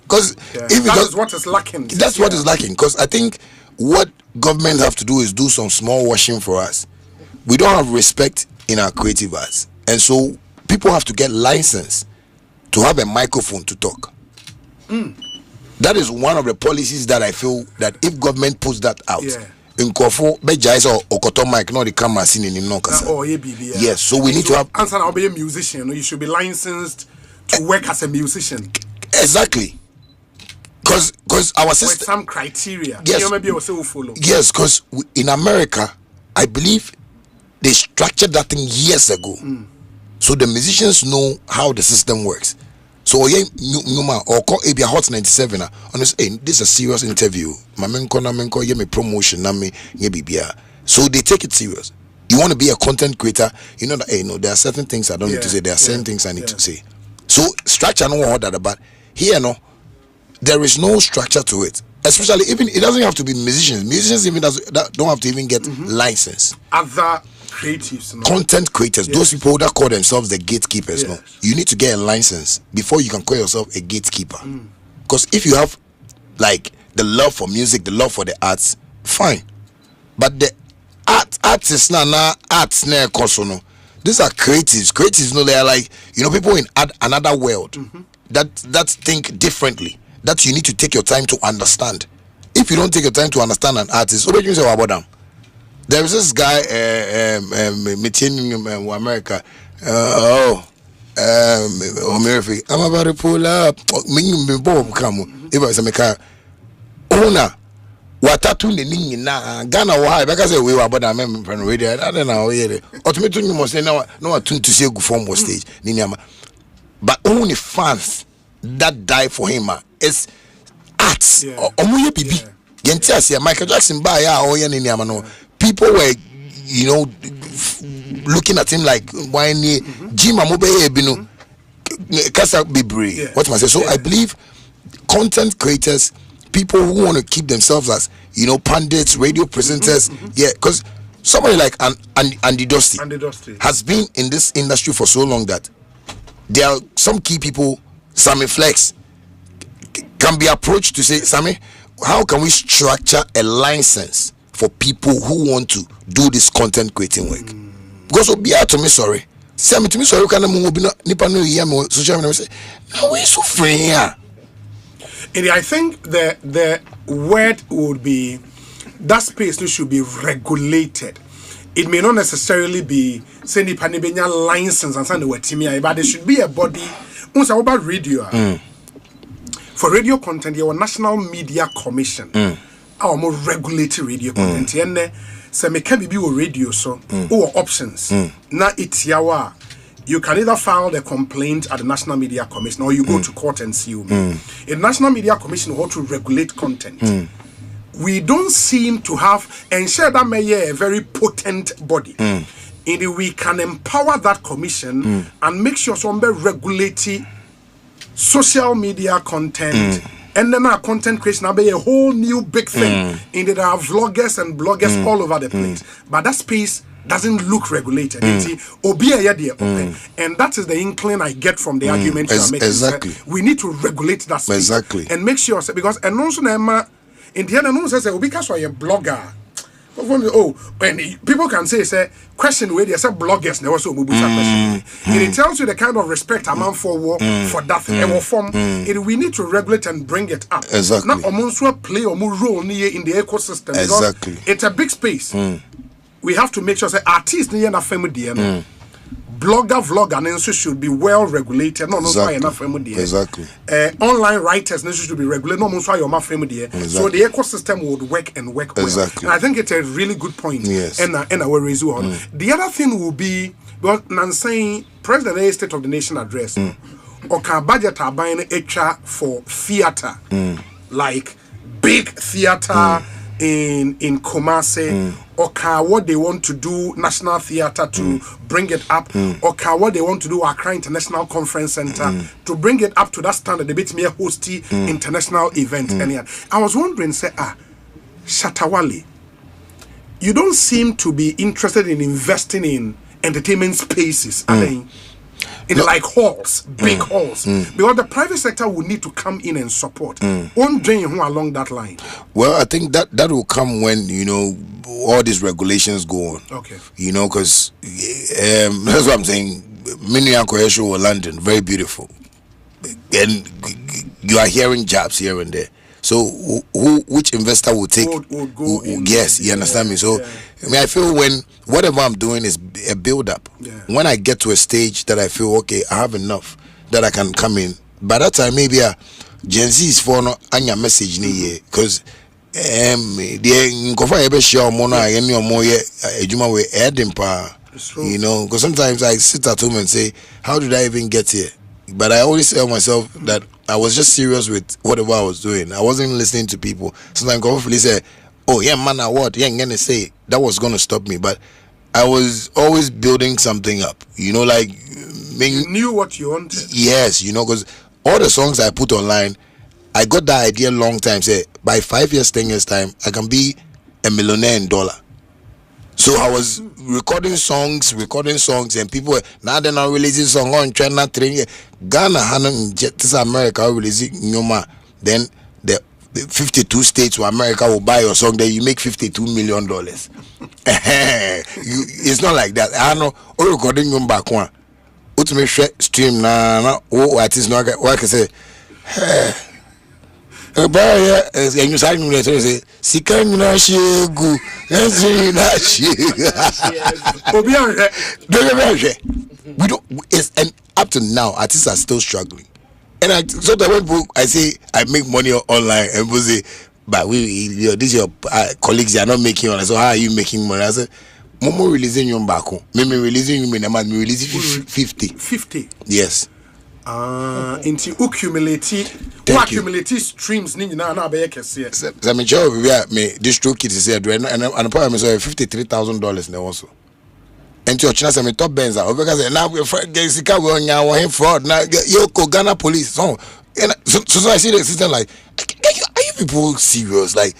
Because that is what is lacking. That's what is lacking. Because I think what government have to do is do some small washing for us. We don't have respect in our creative arts, and so people have to get license to have a microphone to talk. That is one of the policies that I feel that if government puts that out, in Kofo, Bejais or Koto mic, no the camera seen in no Yes, so we need to have. Answer, I'll be a musician. You should be licensed to work as a musician. Exactly. Because our system with some criteria. Yes. Maybe also follow. Yes, because in America, I believe they structured that thing years ago. So the musicians know how the system works. So or call AB Hot 97 on this this is a serious interview. Me promotion so they take it serious. You want to be a content creator, you know that there are certain things I don't need to say, there are certain things I need to say. So structure no order, but here there is no structure to it. Especially even it doesn't have to be musicians. Musicians even don't have to even get license. Other creatives, content creators, those people that call themselves the gatekeepers, you need to get a license before you can call yourself a gatekeeper. Because if you have like the love for music, the love for the arts, fine. But the artists now arts near no. These are creatives. Creatives, they are like people in another world that think differently. That you need to take your time to understand. If you don't take your time to understand an artist, what do you say about them? There is this guy, in America. I'm about to pull up. If I say, Ona, what tattoo the ning na Ghana? Why? Because we were about a member from radio. I don't know. Ultimately, you must say no tune to say go form stage. But only fans that die for him is arts. Omuye bibi. Gentia say Michael Jackson buy people were looking at him like why Jim Amobe binu Kasa Bibri. What must I say? So I believe content creators, people who want to keep themselves as pundits, radio presenters, because somebody like Andy Dusty has been in this industry for so long that there are some key people. Sammy Flex can be approached to say, Sammy, how can we structure a license for people who want to do this content creating work? Because be out to me sorry. Sammy to me sorry, can nipa no hear me social media say, now we so free here. And I think the word would be that space should be regulated. It may not necessarily be say nipa ne benya license and send the word timia, but there should be a body. About radio. For radio content, your National Media Commission. Our more regulatory radio content. And say me can be radio so or options. Now it's yawa. You can either file the complaint at the National Media Commission or you go to court and sue me. In National Media Commission, how to regulate content. We don't seem to have, and share that may a very potent body. We can empower that commission and make sure somebody regulate social media content, and then our content creation will be a whole new big thing. There are vloggers and bloggers all over the place, but that space doesn't look regulated. And that is the inkling I get from the argument you are making. Exactly. We need to regulate that space. Exactly. And make sure, because and also in the end, no one says, because you're a blogger. Oh, and people can say question where they say bloggers never so question. It tells you the kind of respect amount for that form. We need to regulate and bring it up. Exactly. Not almost play or more role in the ecosystem. Exactly. It's a big space. We have to make sure that artists near enough family. Vlogger and also should be well regulated. No, enough family. Exactly. Online writers should be regulated. No, family. So the ecosystem would work and work well. Exactly. And I think it's a really good point. Yes. And our result. The other thing will be, because I'm saying President A State of the Nation address, or can budget are buying extra for theater, like big theater in Kumasi. Or what they want to do National Theatre to bring it up, or what they want to do Accra International Conference Center to bring it up to that standard. They bit me a hosty international event. And I was wondering, say, Shatta Wale, you don't seem to be interested in investing in entertainment spaces, in like halls, big halls, because the private sector will need to come in and support. One drain along that line. Well, I think that will come when all these regulations go on. Okay. Because that's what I'm saying. Mini Uncle show or London, very beautiful, and you are hearing jobs here and there. So which investor will take? Would go yes, you understand me. So I feel when whatever I'm doing is a build up. When I get to a stage that I feel okay, I have enough that I can come in. By that time, maybe Gen Z is for no anya message ni because the nkofa ebe share mo na any omo ye ejuma we edin pa. Because sometimes I sit at home and say, how did I even get here? But I always tell myself that I was just serious with whatever I was doing. I wasn't listening to people. Sometimes I hopefully say, oh yeah man, what? Yeah, I'm gonna say that was gonna stop me. But I was always building something up. Like you knew what you wanted. Yes, because all the songs I put online, I got that idea long time. Say by 5 years, 10 years time, I can be a millionaire in dollar. So I was recording songs, and people now they're not releasing song on China train. Ghana, Hana, Jet America releasing Nyoma. Then the 52 states where America will buy your song, then you make $52 million. It's not like that. I know all recording you back one. Ultimate stream na what is not what I say. And you say Sikan na shegu. We don't. And up to now, artists are still struggling. And so that when I say I make money online, and people say, but these your colleagues are not making money. So how are you making money? I say, Momo releasing you back home. Me releasing you, me releasing 50. 50. Yes. Into accumulate streams na be kese. So me job we me distro kit is here and probably so $53,000 now also. And your chance me top benza because now we sika we on him fraud now you Ghana police so I see the system like are you people serious? Like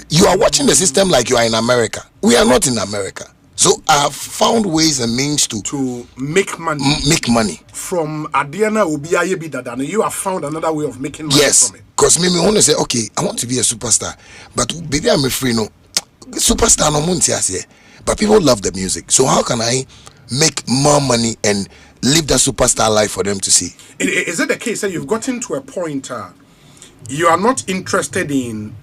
you are watching the system like you are in America. We are not in America. So I have found ways and means to make money. Make money From Adiana Ubiaye Bidadana, you have found another way of making money from it. Because me want to say, okay, I want to be a superstar, but baby, I'm a free no superstar no muntias. But people love the music. So how can I make more money and live that superstar life for them to see? Is it the case that you've gotten to a point you are not interested in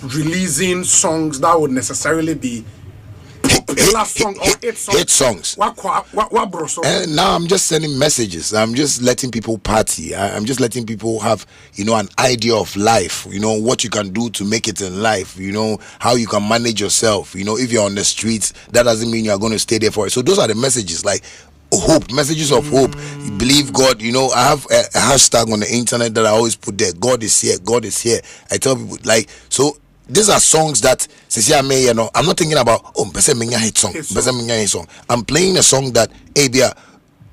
releasing songs that would necessarily be hit songs. And now I'm just sending messages. I'm just letting people party. I'm just letting people have, an idea of life. What you can do to make it in life. How you can manage yourself. If you're on the streets, that doesn't mean you're going to stay there for it. So those are the messages, like hope, messages of hope. You believe God. I have a hashtag on the internet that I always put there. God is here. God is here. I tell people so. These are songs that I'm not thinking about hit song. I'm playing a song that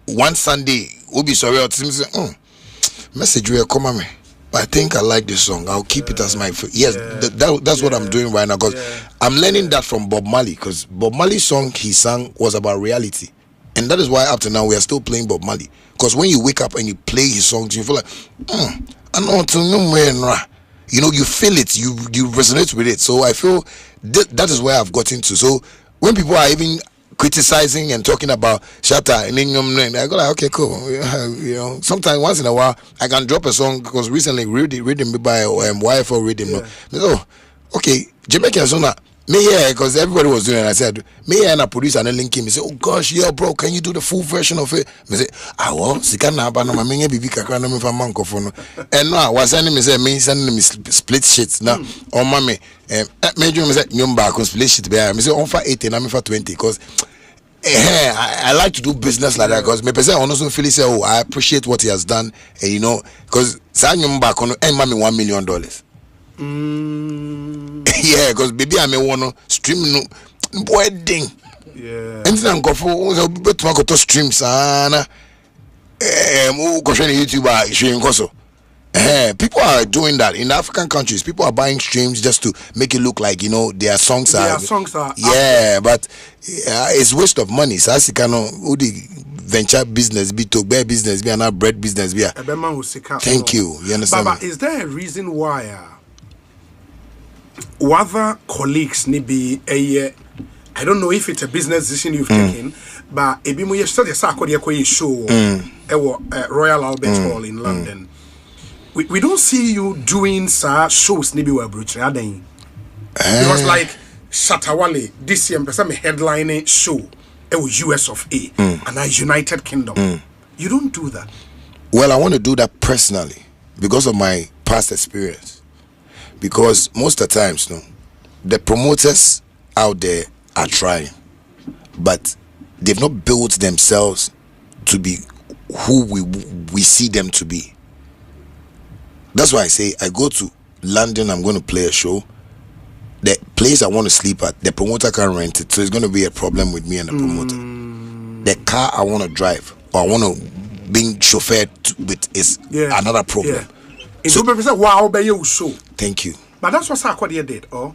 one Sunday will be sorry message will come me. But I think I like this song. I'll keep it as my that's what I'm doing right now, because I'm learning that from Bob Marley, because Bob Marley's song he sang was about reality, and that is why up to now we are still playing Bob Marley, because when you wake up and you play his songs you feel like I know to know you feel it, you resonate with it. So I feel that is where I've gotten to. So when people are even criticizing and talking about Shatta, and then I go like, okay, cool. Sometimes once in a while I can drop a song, because recently reading by YFO reading. Okay, Jamaican song. Because everybody was doing it. I said, and a producer and a link him. He said, oh gosh, yeah, bro, can you do the full version of it? I said, and now I was sending me split shit now. Oh, mommy, major me said, split shit. I said, on for 18, I'm for 20, because I like to do business like that, because me person also feel say, oh, I appreciate what he has done, and because back on mommy $1 million. Yeah, because baby I may wanna stream wedding. Yeah. And then go for to streams and YouTuber showing also. People are doing that in African countries. People are buying streams just to make it look like their songs are. But it's waste of money. So as you can the venture business be to bear business be and bread business be. Thank you. You understand? But is there a reason why? Other colleagues maybe I don't know if it's a business decision you've taken, but ebimu yesterday show Royal Albert Hall in London. We don't see you doing shows maybe where it was like Shatta Wale this year person headlining show US of A and a United Kingdom. You don't do that. Well, I want to do that personally because of my past experience. Because most of the times, the promoters out there are trying, but they've not built themselves to be who we see them to be. That's why I say I go to London, I'm going to play a show. The place I want to sleep at, the promoter can't rent it, so it's going to be a problem with me and the promoter. The car I want to drive or I want to be chauffeured with is another problem. Yeah. So, show. Thank you. But that's what Sarkodie did, oh?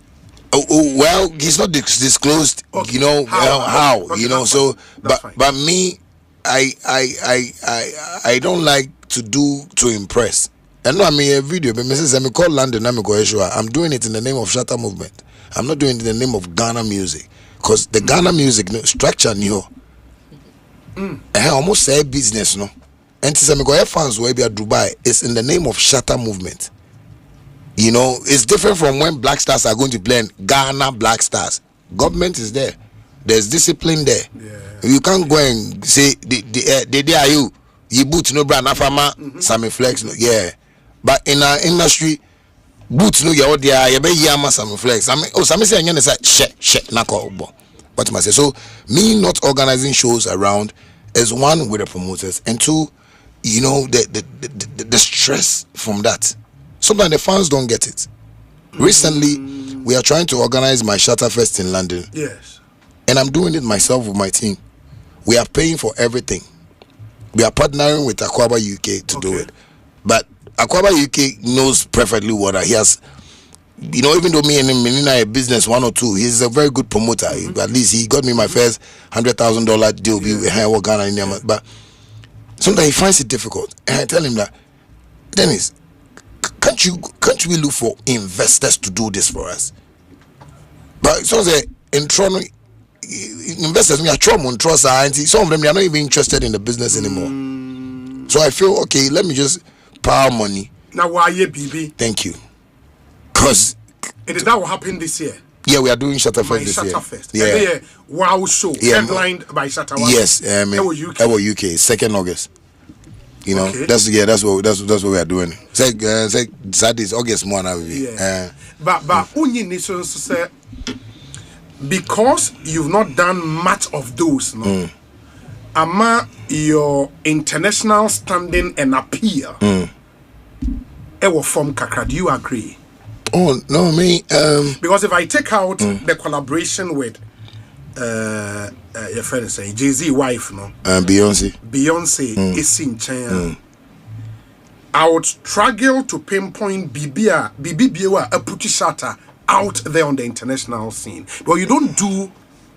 Well, he's not disclosed, okay. How okay, so but me, I don't like to do to impress. And no, I mean a video, but Mrs. I'm call London, I'm doing it in the name of Shatta movement. I'm not doing it in the name of Ghana music. Because the Ghana music structure new. I almost say business, no. And since I'm fans where be at Dubai, it's in the name of Shatta movement. It's different from when Black Stars are going to play in Ghana Black Stars. Government is there. There's discipline there. Yeah. You can't go and say they are you boot no brand afama Sammy Flex no but in our industry boot no you there you be yama Sammy Flex. Sammy say anyone say shit na call but I say so me not organizing shows around is one with the promoters, and two the stress from that. Sometimes the fans don't get it. Recently, we are trying to organize my Shatta Fest in London. Yes. And I'm doing it myself with my team. We are paying for everything. We are partnering with Aquaba UK to do it. But Aquaba UK knows perfectly what he has you know, even though me and him in a business 1 or 2, he's a very good promoter. At least he got me my first $100,000 deal with Ghana in Ghana. But sometimes he finds it difficult, and I tell him that, Dennis, can't we look for investors to do this for us? But so in Toronto, investors, me are Toronto trust, and some of them, they are not even interested in the business anymore. So I feel, okay, let me just power money. Now why you BB? Thank you. Because it is that what happened this year. Yeah, we are doing Shatta Fest this year. Fest. Yeah. Wow show headlined by Shatta Wale. Yes, UK 2nd August. You know, okay. That's what we are doing. Say Saturday August more now. Yeah. But only needs to say, because you've not done much of those, no. Ama your international standing and appeal. Ewo form kakra. Do you agree? Oh no, me. Because if I take out the collaboration with your friend say Jay-Z wife, no, Beyonce is in China. I would struggle to pinpoint BBA a pretty Shatta out there on the international scene. But you don't do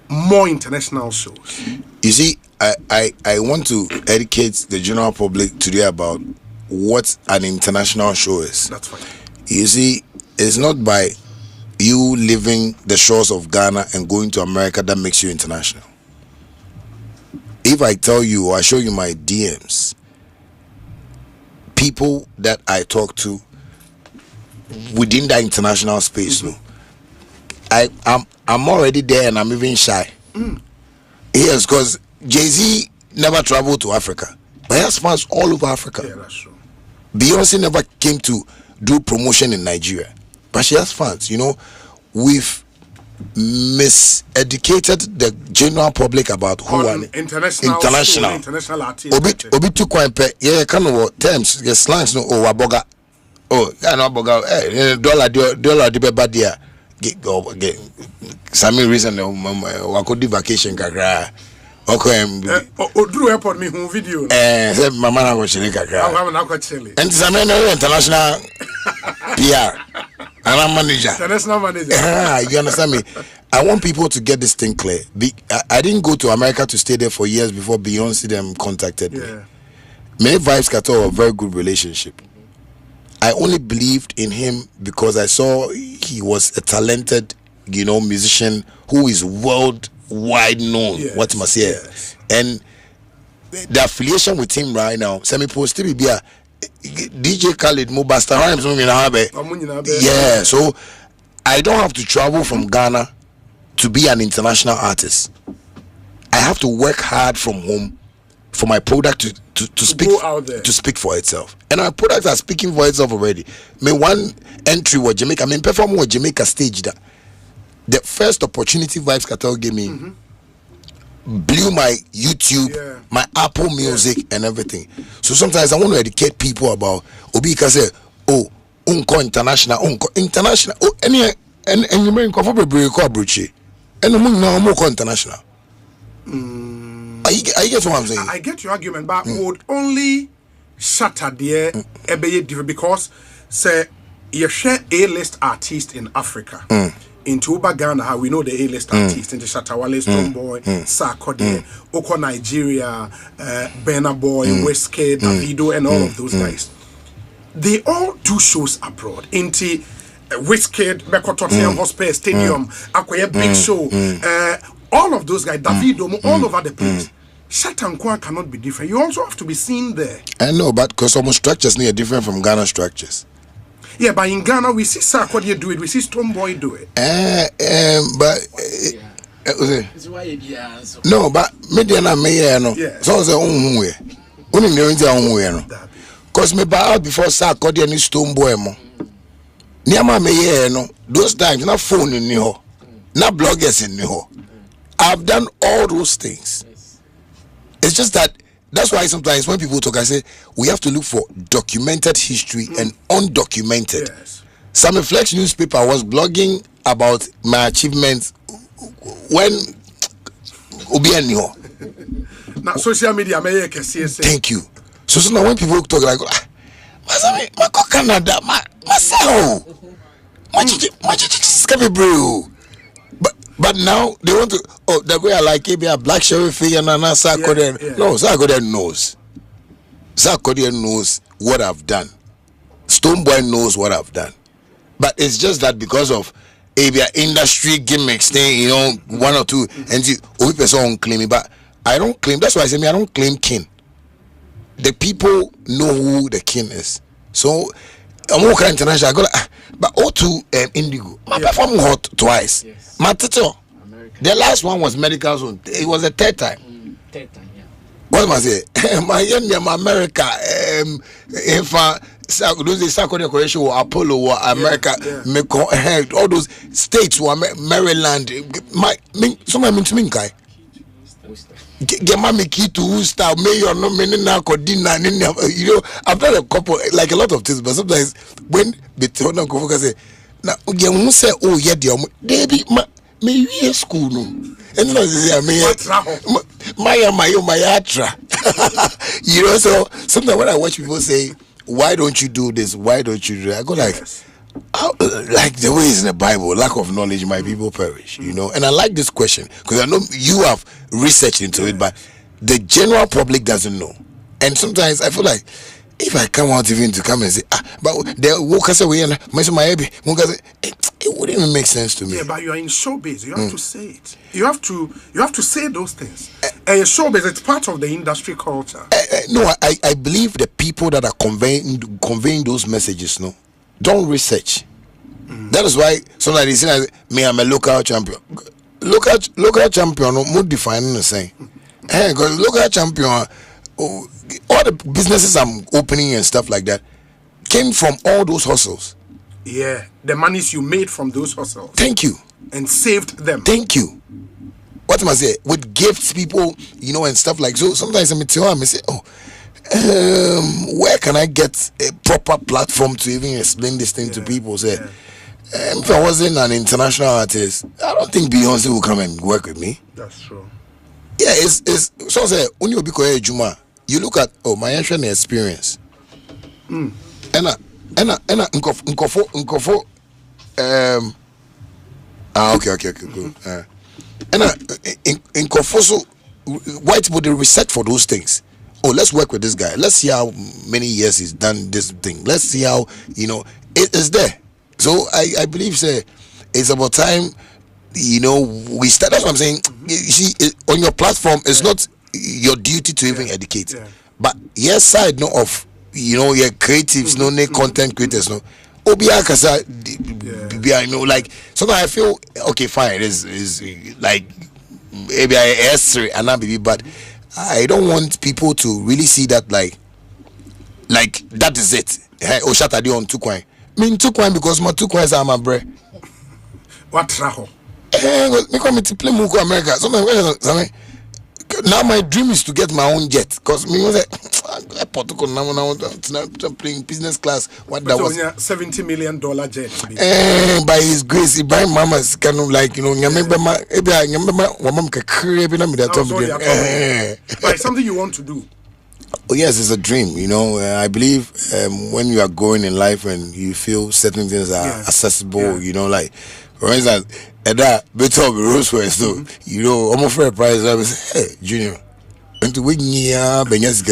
more international shows. You see, I want to educate the general public today about what an international show is. That's fine. You see, it's not by you leaving the shores of Ghana and going to America that makes you international. If I tell you or I show you my DMs, people that I talk to within that international space, no, I'm already there and I'm even shy. Yes, because Jay-Z never traveled to Africa, but he has fans all over Africa. Yeah, that's true. Beyonce never came to do promotion in Nigeria, but she has fans. You know, we've miseducated the general public about who are international artists. Obi too quite yeah, kind of terms, the slangs no oh waboga. Oh, yeah, no waboga. Dollar the bad dear. Get some reason wakodi vacation kakra. Okay, Drew airport me home video. Say mama na go chile kakra. I'm na go chile. And some international PR. And I'm manager. International manager. You understand me? I want people to get this thing clear. I didn't go to America to stay there for years before Beyonce them contacted me. Many Vibes Cartel a very good relationship. I only believed in him because I saw he was a talented, you know, musician who is worldwide known. Yes, what must say? Yes. And the affiliation with him right now, semi-post to be a DJ Khaled Mubasta Rhymes. Yeah, so I don't have to travel from Ghana to be an international artist. I have to work hard from home for my product to speak out there, to speak for itself. And our products are speaking for itself already. Me one entry was Jamaica. I mean, perform with Jamaica stage that the first opportunity Vibes Cartel gave me blew my YouTube, my Apple Music, and everything. So sometimes I want to educate people about Obi can say, oh, unko international, oh, and you may cover break or bruchy, and the moon now more international. I get what I'm saying. I get your argument, but would only Shatta there be different because say you share A-list artists in Africa. In Tuba Ghana, how we know the A-list artists in the Shatta Wale, Stonebwoy, Sarkodie, Oko Nigeria, Burna Boy, Wizkid, Davido, and all of those guys. They all do shows abroad. Into Wizkid, Tottenham Hotspur Stadium, Akoya Big Show, all of those guys, Davido, all over the place. Shatta and Kwa cannot be different. You also have to be seen there. I know, but because some structures need different from Ghana structures. Yeah, but in Ghana we see Sarkodie do it, we see Stonebwoy do it. No, but media na me no. So say ohun we. Oni ne nti ohun we no. Cause me ba out before Sarkodie and Stonebwoy mo. Niama me no. Those times na phone ni ho. Na bloggers ni ho. I've done all those things. It's just that's why sometimes when people talk, I say we have to look for documented history and undocumented. Some Flex newspaper was blogging about my achievements when now social media may say thank you. So now when people talk like Canada, myself. But now they want to. Oh, the way I like it, be a black sheriff and Nana Sarkodie. No, Sarkodie knows. Sarkodie knows what I've done. Stoneboy knows what I've done. But it's just that because of maybe industry gimmicks thing, you know, one or two, and you person claim it, but I don't claim. That's why I say I don't claim king. The people know who the king is. So I'm walking international. I go like, but O2 Indigo. My perform hot twice. Yes. My teacher. The last one was medical zone. It was the third time. Third time, yeah. What am I say? My America. If those Sakode Decoration or Apollo or America, all those states were Maryland. Somebody mean to me, guy. Get my key to Worcester, mayor no menina kodina. You know, I've done a couple, like a lot of things, but sometimes when the turn on go say, now you won't say, oh yeah, baby, me school no, and then I say, my atra. You know, so sometimes when I watch people say, why don't you do this? Why don't you do that? I go like, like the way it's in the Bible, lack of knowledge, my people perish. You know, and I like this question because I know you have researched into it, but the general public doesn't know. And sometimes I feel like if I come out even to come and say, but the workers away and it wouldn't even make sense to me. Yeah, but you are in showbiz. You have to say it. You have to say those things. Showbiz, it's part of the industry culture. No, I believe the people that are conveying those messages, no, don't research. That is why somebody say me, I'm a local champion. Local champion, no more defining the same. Hey, because local champion, all the businesses I'm opening and stuff like that came from all those hustles. Yeah, the monies you made from those hustles. Thank you. And saved them. Thank you. What am I say? With gifts, people, you know, and stuff like so. Sometimes I tell them, I say, where can I get a proper platform to even explain this thing to people? Say, if I wasn't an international artist, I don't think Beyonce will come and work with me. That's true. Yeah, it's so say when you be Juma, you look at my experience. Nkofo okay cool. And Nkofo so white people they research for those things. Oh, let's work with this guy. Let's see how many years he's done this thing. Let's see how, you know, it is there. So I believe say it's about time, you know, we start. That's what I'm saying. You see, on your platform, it's not your duty to even educate, but yes, side no of, you know, your creatives, no content creators, no. Obia kasa, you know, like sometimes I feel okay, fine. Is like maybe I S3 and not baby, but I don't want people to really see that like that is it. Hey, oh, Shatta Wale on 2 coin. Me 2 coin because my 2 coins are my bread. What traho? Me come to play Muko America. Sometimes now my dream is to get my own jet because me was like now playing business class. What that was $70 million jet. By his grace, he buy mamas kind of like, you know, but it's something you want to do. Oh yes, it's a dream. You know, I believe when you are going in life and you feel certain things are accessible, you know, like for instance, at that bit of Roseway, so you know, almost for a price. I was hey, Junior, and to win ya, Benyas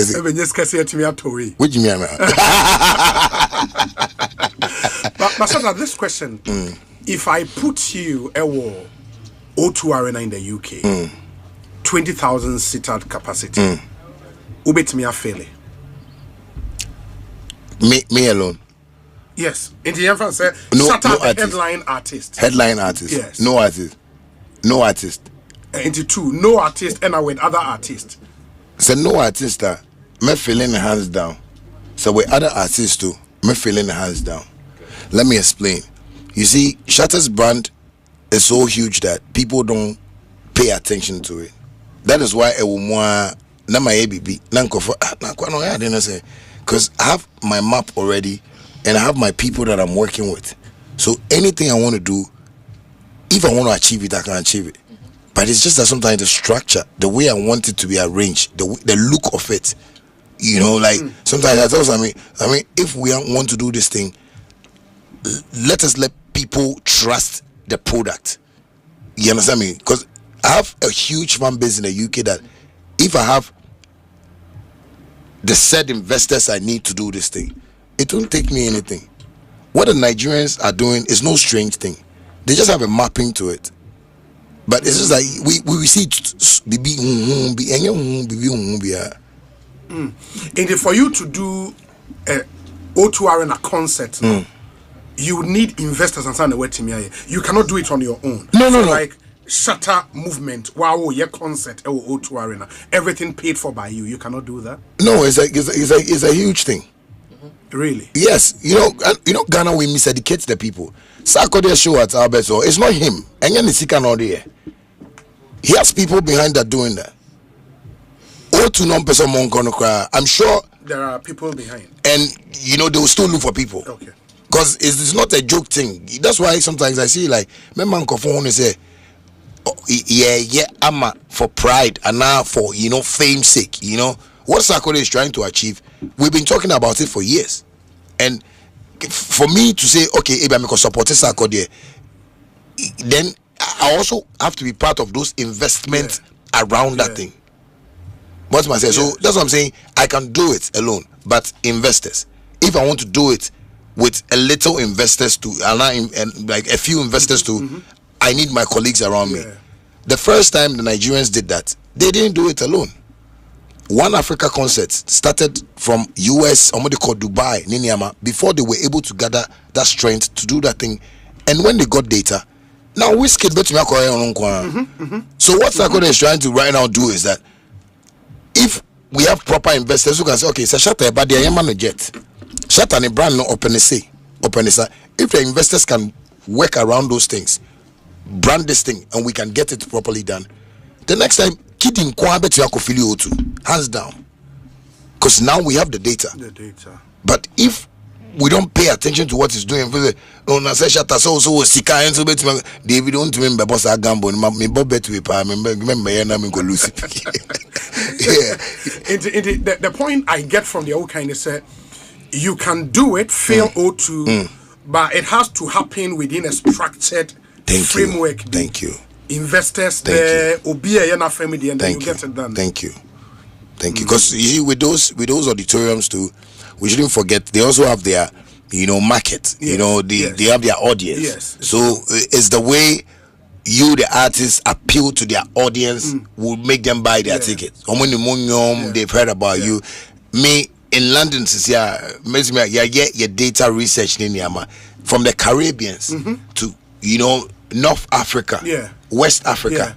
to me at Tory. Which me, but Shatta, this question: if I put you a wall, O2 Arena in the UK, 20,000 seater capacity. Ubet me a failure. Me alone. Yes. In the end, say Shatta headline artist. Headline artist. Yes. No artist. No artist. Into 2, no artist, and I with other artists. So no artist. Me feeling the hands down. So with other artists too, me feeling the hands down. Let me explain. You see, Shatta's brand is so huge that people don't pay attention to it. That is why it will more. Na my ABB, because I have my map already and I have my people that I'm working with. So anything I want to do, if I want to achieve it, I can achieve it. But it's just that sometimes the structure, the way I want it to be arranged, the look of it, you know, like sometimes I tell me, if we want to do this thing, let us let people trust the product. You understand me? Because I have a huge fan base in the UK that if I have the said investors I need to do this thing, it won't take me anything. What the Nigerians are doing is no strange thing. They just have a mapping to it. But it's just like we see and for you to do a O2 Arena concert, you need investors and sign the way to me. You cannot do it on your own. No. Like Shatta movement, wow, your concert, O2 Arena, everything paid for by you. You cannot do that. No, it's a huge thing. Really? Yes, you know, Ghana we miseducate the people. Sarkodie show at Albert, so it's not him. And then he has people behind that doing that. I'm sure there are people behind, and you know they will still look for people. Okay. Because it's not a joke thing. That's why sometimes I see like my man phone say, oh, yeah, I'm for pride and now for fame's sake. You know what Sarkodie is trying to achieve. We've been talking about it for years, and for me to say, okay, maybe I'm going to support Sarkodie, then I also have to be part of those investments around that thing. What's my say? So that's what I'm saying. I can do it alone, but investors. If I want to do it with a little investors too, and like a few investors too, I need my colleagues around me. The first time the Nigerians did that, they didn't do it alone. One Africa concert started from US, or what they call Dubai, Niniama, before they were able to gather that strength to do that thing. And when they got data, now we skid bet me. So what Sarkodie is trying to right now do is that if we have proper investors who can say, okay, so Shatta, but they are jet. Shatta and brand no open say. If the investors can work around those things, brand this thing, and we can get it properly done, the next time, kid in Kwabe to Yakofili O2, hands down. Because now we have the data. But if we don't pay attention to what he's doing, on a Shatta so Sika and so David don't remember boss a gamble, me bob to remember Lucy. The point I get from the old kind is you can do it, fail O2, but it has to happen within a structured framework. Thank you. Investors there, Obia and family, and then you get it done. Thank you. Because you see, with those auditoriums too, we shouldn't forget they also have their market. They have their audience. Yes. So it's the way you, the artists, appeal to their audience will make them buy their tickets. They've heard about you. Me in London, your data research from the Caribbeans to North Africa, West Africa.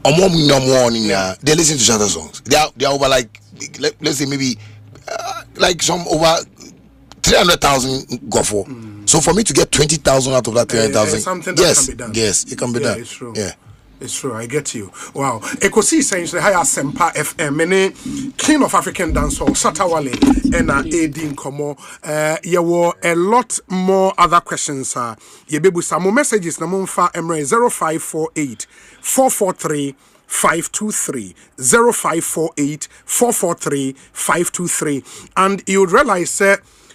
They listen to Shatta songs. They are over let's say maybe some over 300,000 go for. So for me to get 20,000 out of that 300,000, something that can be done. Yes, it can be done. It's true. Yeah. It's true, I get you. Wow. Ekosi saying the high Asempa FM, many king of African dancehall, Shatta Wale, and Edin Komo. There were a lot more other questions. Ye bebu some messages. Namunfa Emre 0548 443 523 0548 443 523. And you would realize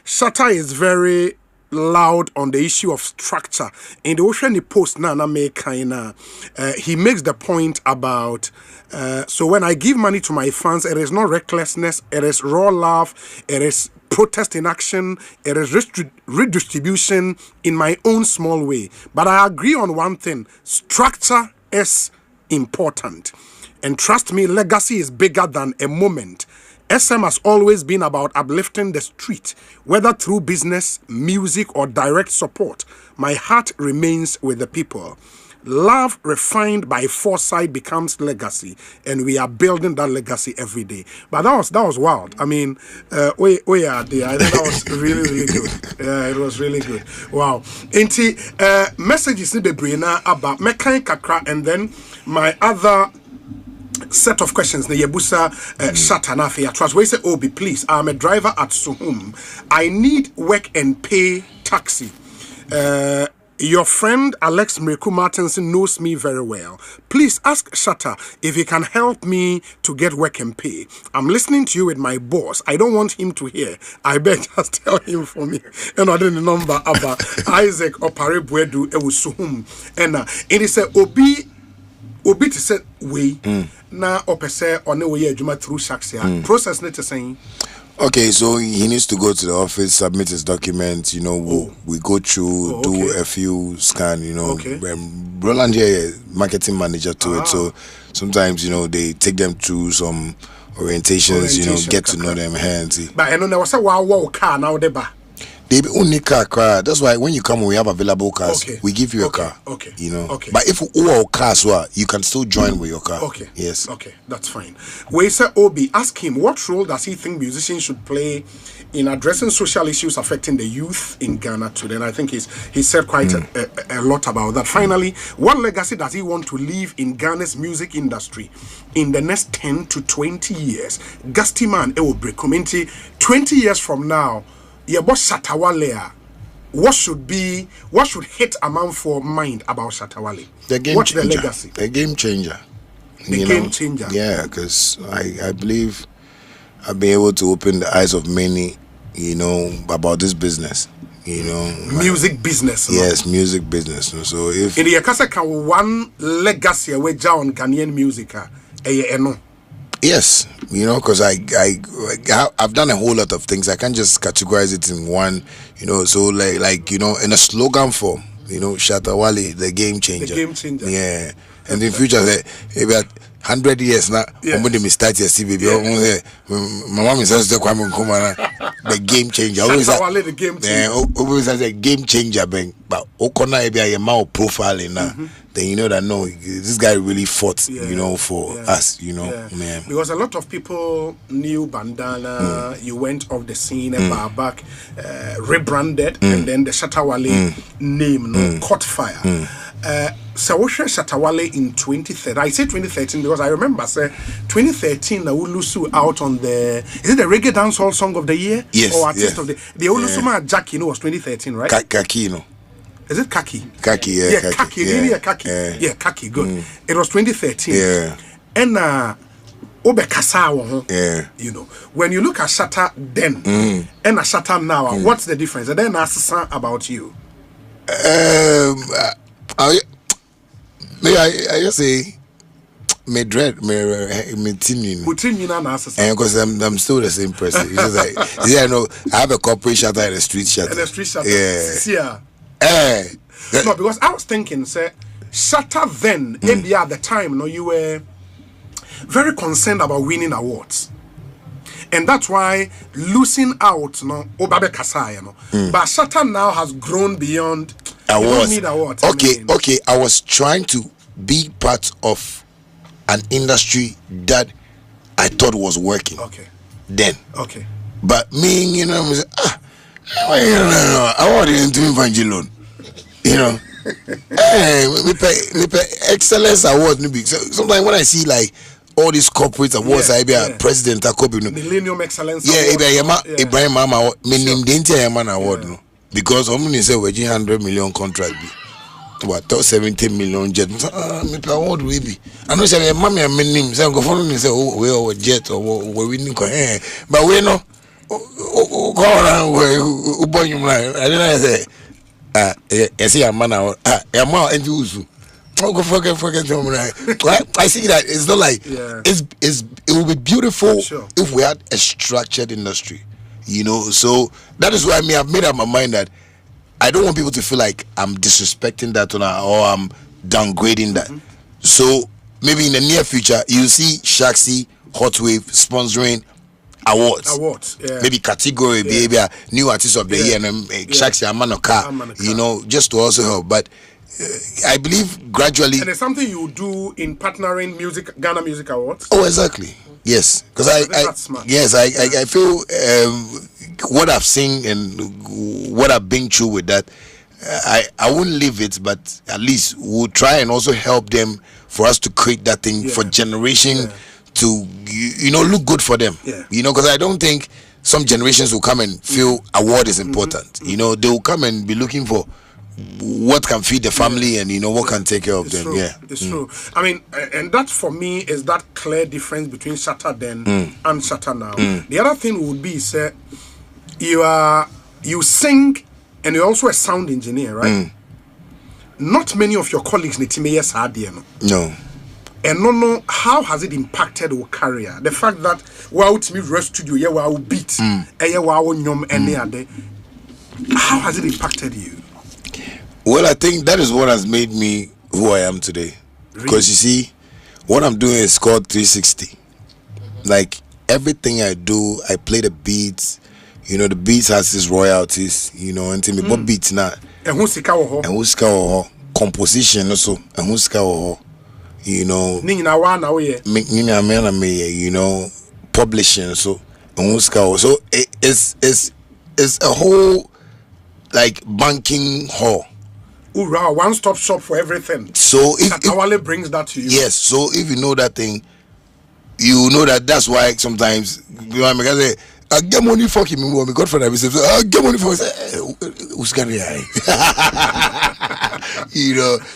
Shatta is very loud on the issue of structure. In the Ocean Post, he makes the point about so when I give money to my fans, it is not recklessness, it is raw love, it is protest in action, it is redistribution in my own small way. But I agree on one thing: structure is important, and trust me, legacy is bigger than a moment. SM has always been about uplifting the street, whether through business, music, or direct support. My heart remains with the people. Love refined by foresight becomes legacy, and we are building that legacy every day. But that was wild. I mean, we are there. I think that was really good. Yeah, it was really good. Wow. Messages in the brain about Mekan Kakra, and then my other set of questions. The Yebusa Shatta Nafi. Trust. We say, Obi, please. I'm a driver at Suhum. I need work and pay taxi. Your friend Alex Mreku Martinson knows me very well. Please ask Shatta if he can help me to get work and pay. I'm listening to you with my boss. I don't want him to hear. I bet just tell him for me. And I didn't number Abba Isaac Opare Bwedu Ewusuhum. And it is a Obi to say we na opese on the way Juma through Shaxi. Process net saying. Okay, so he needs to go to the office, submit his documents, you know, we go through, do a few scan, you know. Roland here, marketing manager to it, so sometimes, you know, they take them through some orientations, you know, get to know them hands. But I know there was a wow car now, deba. They only car. That's why when you come, we have available cars. We give you a car. You know. But if all cars were, you can still join with your car. Yes. That's fine. We say Obi, ask him what role does he think musicians should play in addressing social issues affecting the youth in Ghana today. And I think he said quite a lot about that. Finally, what legacy does he want to leave in Ghana's music industry in the next 10 to 20 years? Gastiman Ewobre community 20 years from now. Yeah, but Shatta Wale, what should hit a man for mind about Shatta Wale? The game What's changer. The legacy? The game changer. The game changer. Yeah, because I believe I've been able to open the eyes of many, you know, about this business. You know, music business. Yes, music business. So if in the Yakasa can one legacy away down Ghanaian music, yes, you know, because I've done a whole lot of things. I can't just categorize it in one, you know. So like you know, in a slogan form, you know, Shatta Wale, the game changer. The game changer. Yeah, and in future, maybe 100 years now, I'm going to start your baby. My mom is also the game changer. Shatta Wale, the game changer. Always has a game changer, but Okona be a more profiling now. Then you know that no, this guy really fought, you know, for us, you know. Yeah. Because a lot of people knew Bandana, you went off the scene and back, rebranded, and then the Shatta Wale name caught fire. So we share Shatta Wale in 2013. I say 2013 because I remember 2013 Ulusu out on the the reggae dancehall song of the year? Yes. Or artist of the Ulusu Jackie, was 2013, right? Kaki, no. Is it Kaki? Kaki, yeah. Yeah, Kaki. Really, Kaki. Yeah, Kaki. Good. It was 2013. Yeah. And Obe Kasawa. Yeah. You know, when you look at Shatta then and a Shatta now, what's the difference? And then ask about you. I just say me dread me tinin and because I'm still the same person. It's just like I know I have a corporate Shatta and a street Shatta. And a street Shatta. Yeah. No, because I was thinking, say Shatta then, maybe at the time, no, you were very concerned about winning awards. And that's why losing out, no, Obabe Kasai, no. But Shatta now has grown beyond awards. You don't need awards. Okay. I was trying to be part of an industry that I thought was working. Then. But me, you know, I want to do Evangelon. You know. We pay excellence award. So sometimes when I see like all these corporate awards, I be a president, Millennium Excellence Award. Ibrahim Mama, meaning the entire man award, no. Because how many say we're 100 million contract be what 70 million jet. Me award we be. I know say mommy and name say go follow me say we are jet or we winning but we know go around we boy you like I didn't say yes a man award a man and you go forget I see that it's not like it will be beautiful if we had a structured industry. You know, so that is why I've made up my mind that I don't want people to feel like I'm disrespecting that or I'm downgrading that. So maybe in the near future you'll see Shaxi Hot Wave sponsoring awards. Maybe category, maybe a new artist of the year and Shaxi Amanoka, you know, just to also help. But I believe gradually. And it's something you do in partnering Ghana Music Awards. Oh, exactly. Yes, because I feel what I've seen and what I've been through with that, I wouldn't leave it, but at least we'll try and also help them for us to create that thing for generation to you know look good for them. You know, because I don't think some generations will come and feel award is important. You know, they will come and be looking for what can feed the family and what can take care of them. True. Yeah, it's true. I mean, and that for me is that clear difference between Shatta then and Shatta now. The other thing would be, say, you sing and you're also a sound engineer, right? Not many of your colleagues need to be no. And no, how has it impacted your career? The fact that wow, to me, rest studio, yeah, wow, beat, wow, any other. How has it impacted you? Well, I think that is what has made me who I am today. Because you see, what I'm doing is called 360. Like everything I do, I play the beats. The beats has its royalties. And me what beats now. And who's the composition also. And who's publishing so. So it's a whole like banking hall. Hoorah, one-stop shop for everything. So if Shatta Wale brings that to you. Yes, so if you know that thing, you know that's why sometimes I get money for him. My godfather will say, I get money for him. Who's going to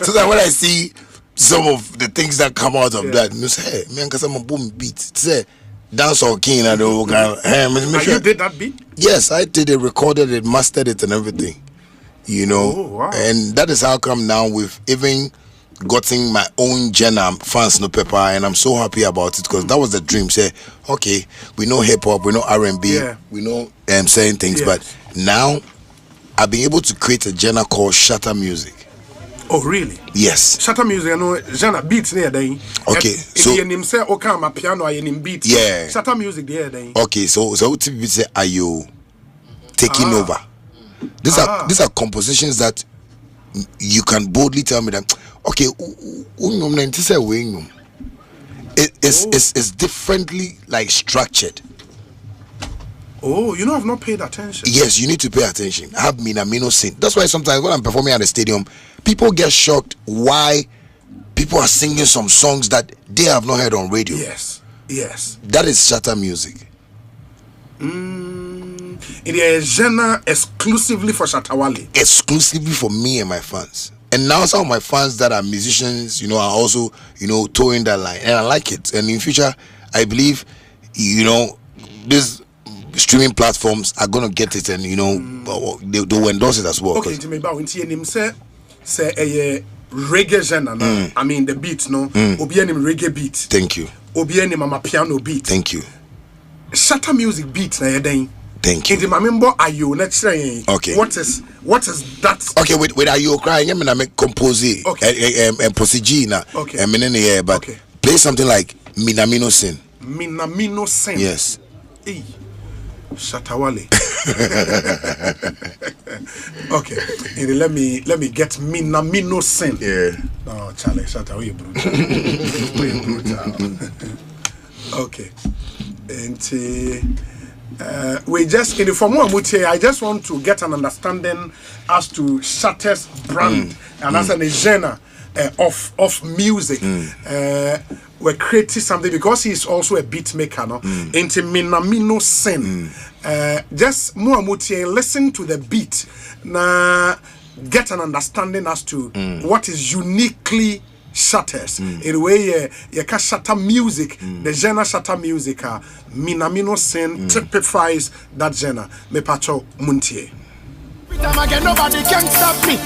So that when I see some of the things that come out of that, you say, hey, man, because I'm a boom beat. Say, dancehall king. And you did that beat? Yes, I did it, recorded it, mastered it, and everything. Oh, wow. And that is how come now we've even gotten my own genre, fans no pepper, and I'm so happy about it because that was the dream. Say, okay, we know hip hop, we know R&B, we know saying things, but now I've been able to create a genre called Shatta music. Oh, really? Yes. Shatta music, genre beats near day. Okay, so you name say, okay, my piano, I name beats. Yeah. Shatta music there day. Okay, so typically say, are you taking over? These are compositions that you can boldly tell me that okay, it's differently like structured. Oh, I've not paid attention. Yes, you need to pay attention. I have Minamino sing. That's why sometimes when I'm performing at the stadium, people get shocked why people are singing some songs that they have not heard on radio. Yes. That is Shatta music. It is a genre exclusively for Shatta Wale. Exclusively for me and my fans. And now some of my fans that are musicians, are also, towing that line. And I like it. And in future, I believe, these streaming platforms are going to get it and, they'll endorse it as well. Okay, to me, about say a reggae genre. I mean, the beat, no? Obianim reggae beat. Thank you. Obianim mama piano beat. Thank you. Shatta music beat, na yedeng. Thank you. Okay. What is that? Okay, with Ayo crying, I'm gonna compose it. Okay. And proceed now. Okay. But play something like Minamino Sin. Minamino Sin. Yes. Hey. Shatta Wale. Okay. And let me get Minamino Sin. Yeah. Oh, Charlie, Shatta Wale brutal. Okay. And we just in the form I just want to get an understanding as to Shatta's brand and as an genre of music. We're creating something because he's also a beat maker, no? Into Minamino Sin. Just listen to the beat, na get an understanding as to what is uniquely Shatters. In a way, you can Shatta music, the genre Shatta music, Minamino Sin typifies that genre. Me pacho muntie. Nobody can stop me.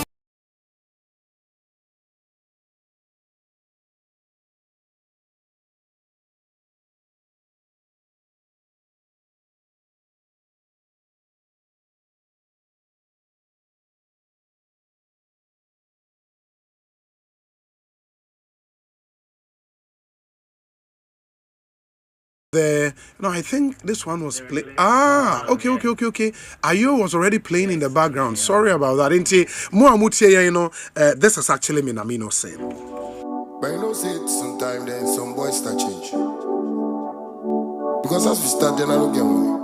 I think this one was play. Okay. Ayo was already playing in the background. Sorry about that. This is actually Minamino Sin. But you know, say sometimes then some boys start change. Because as we start, then I don't get one.